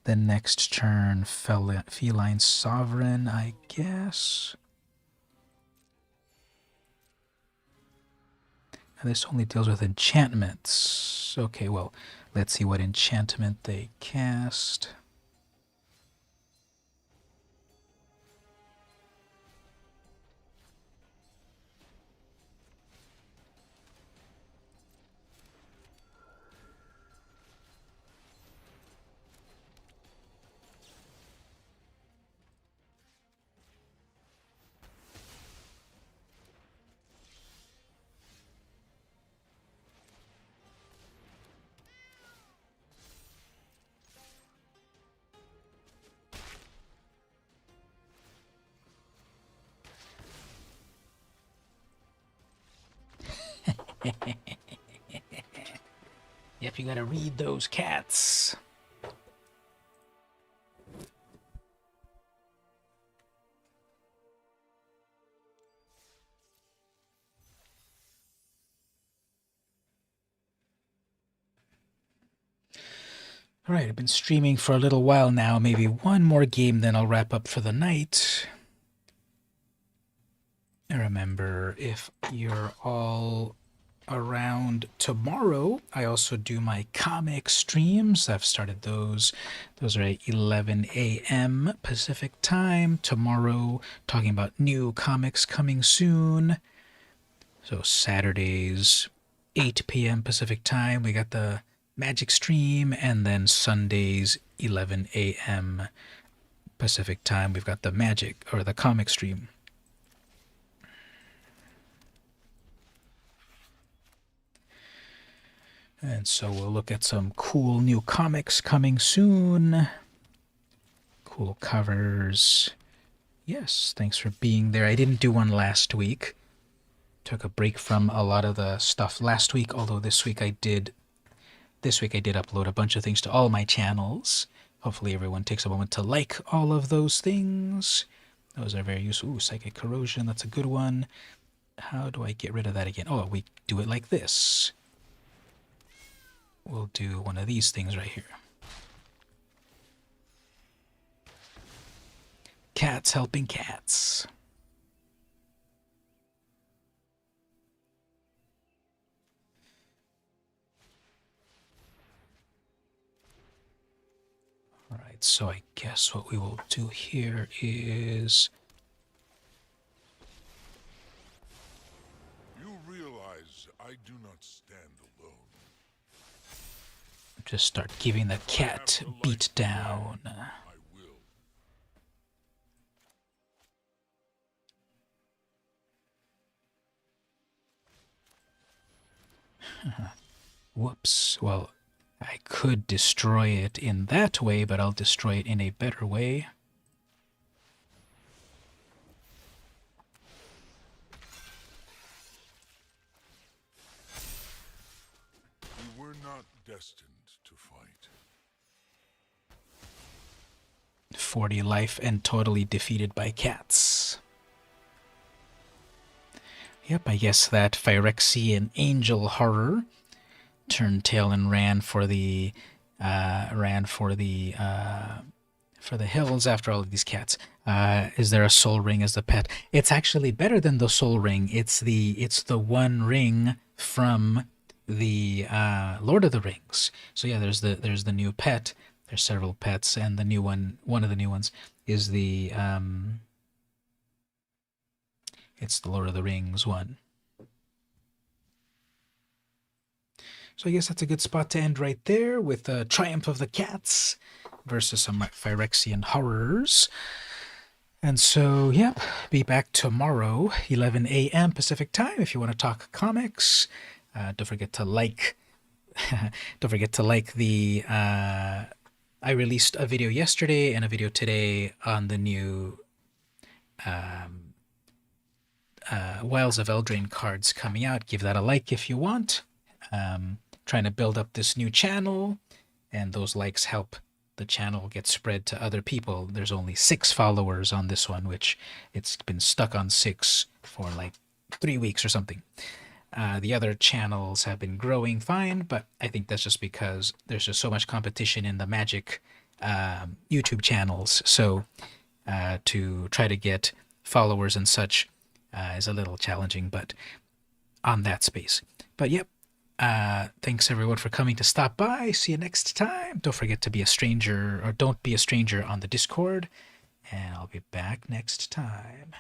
Then next turn, Feline Sovereign, I guess. And this only deals with enchantments. Okay, well, let's see what enchantment they cast. Yep, you gotta read those cats. Alright, I've been streaming for a little while now. Maybe one more game, then I'll wrap up for the night. And remember, if you're all around tomorrow, I also do my comic streams. I've started those. Those are at 11 a.m. Pacific time tomorrow, talking about new comics coming soon. So Saturdays, 8 p.m. Pacific time, we got the Magic stream, and then Sundays, 11 a.m. Pacific time, we've got the Magic or the comic stream. And so we'll look at some cool new comics coming soon. Cool covers. Yes, thanks for being there. I didn't do one last week. Took a break from a lot of the stuff last week, although this week I did upload a bunch of things to all my channels. Hopefully everyone takes a moment to like all of those things. Those are very useful. Ooh, Psychic Corrosion, that's a good one. How do I get rid of that again? Oh, we do it like this. We'll do one of these things right here. Cats helping cats. Alright, so I guess what we will do here is... You realize I do not stand alone. just start giving the cat beat down. I will. Whoops. Well, I could destroy it in that way, but I'll destroy it in a better way. We were not destined to fight. 40 life and totally defeated by cats. Yep, I guess that Phyrexian angel horror turned tail and ran for the hills after all of these cats. Is there a soul ring as the pet? It's actually better than the soul ring. It's the one ring from the Lord of the Rings. So yeah, there's the new pet. There's several pets, and the new one of the new ones is the it's the Lord of the Rings one. So I guess that's a good spot to end right there with the Triumph of the Cats versus some Phyrexian horrors. And so, yep, be back tomorrow, 11 a.m. Pacific time, if you want to talk comics. Don't forget to like. Don't forget to like the. I released a video yesterday and a video today on the new Wilds of Eldraine cards coming out. Give that a like if you want. Trying to build up this new channel, and those likes help the channel get spread to other people. There's only 6 followers on this one, which it's been stuck on 6 for like 3 weeks or something. The other channels have been growing fine, but I think that's just because there's just so much competition in the Magic YouTube channels. So to try to get followers and such is a little challenging, but on that space. But yep. Thanks everyone for coming to stop by. See you next time. Don't forget to be a stranger, or don't be a stranger on the Discord. And I'll be back next time.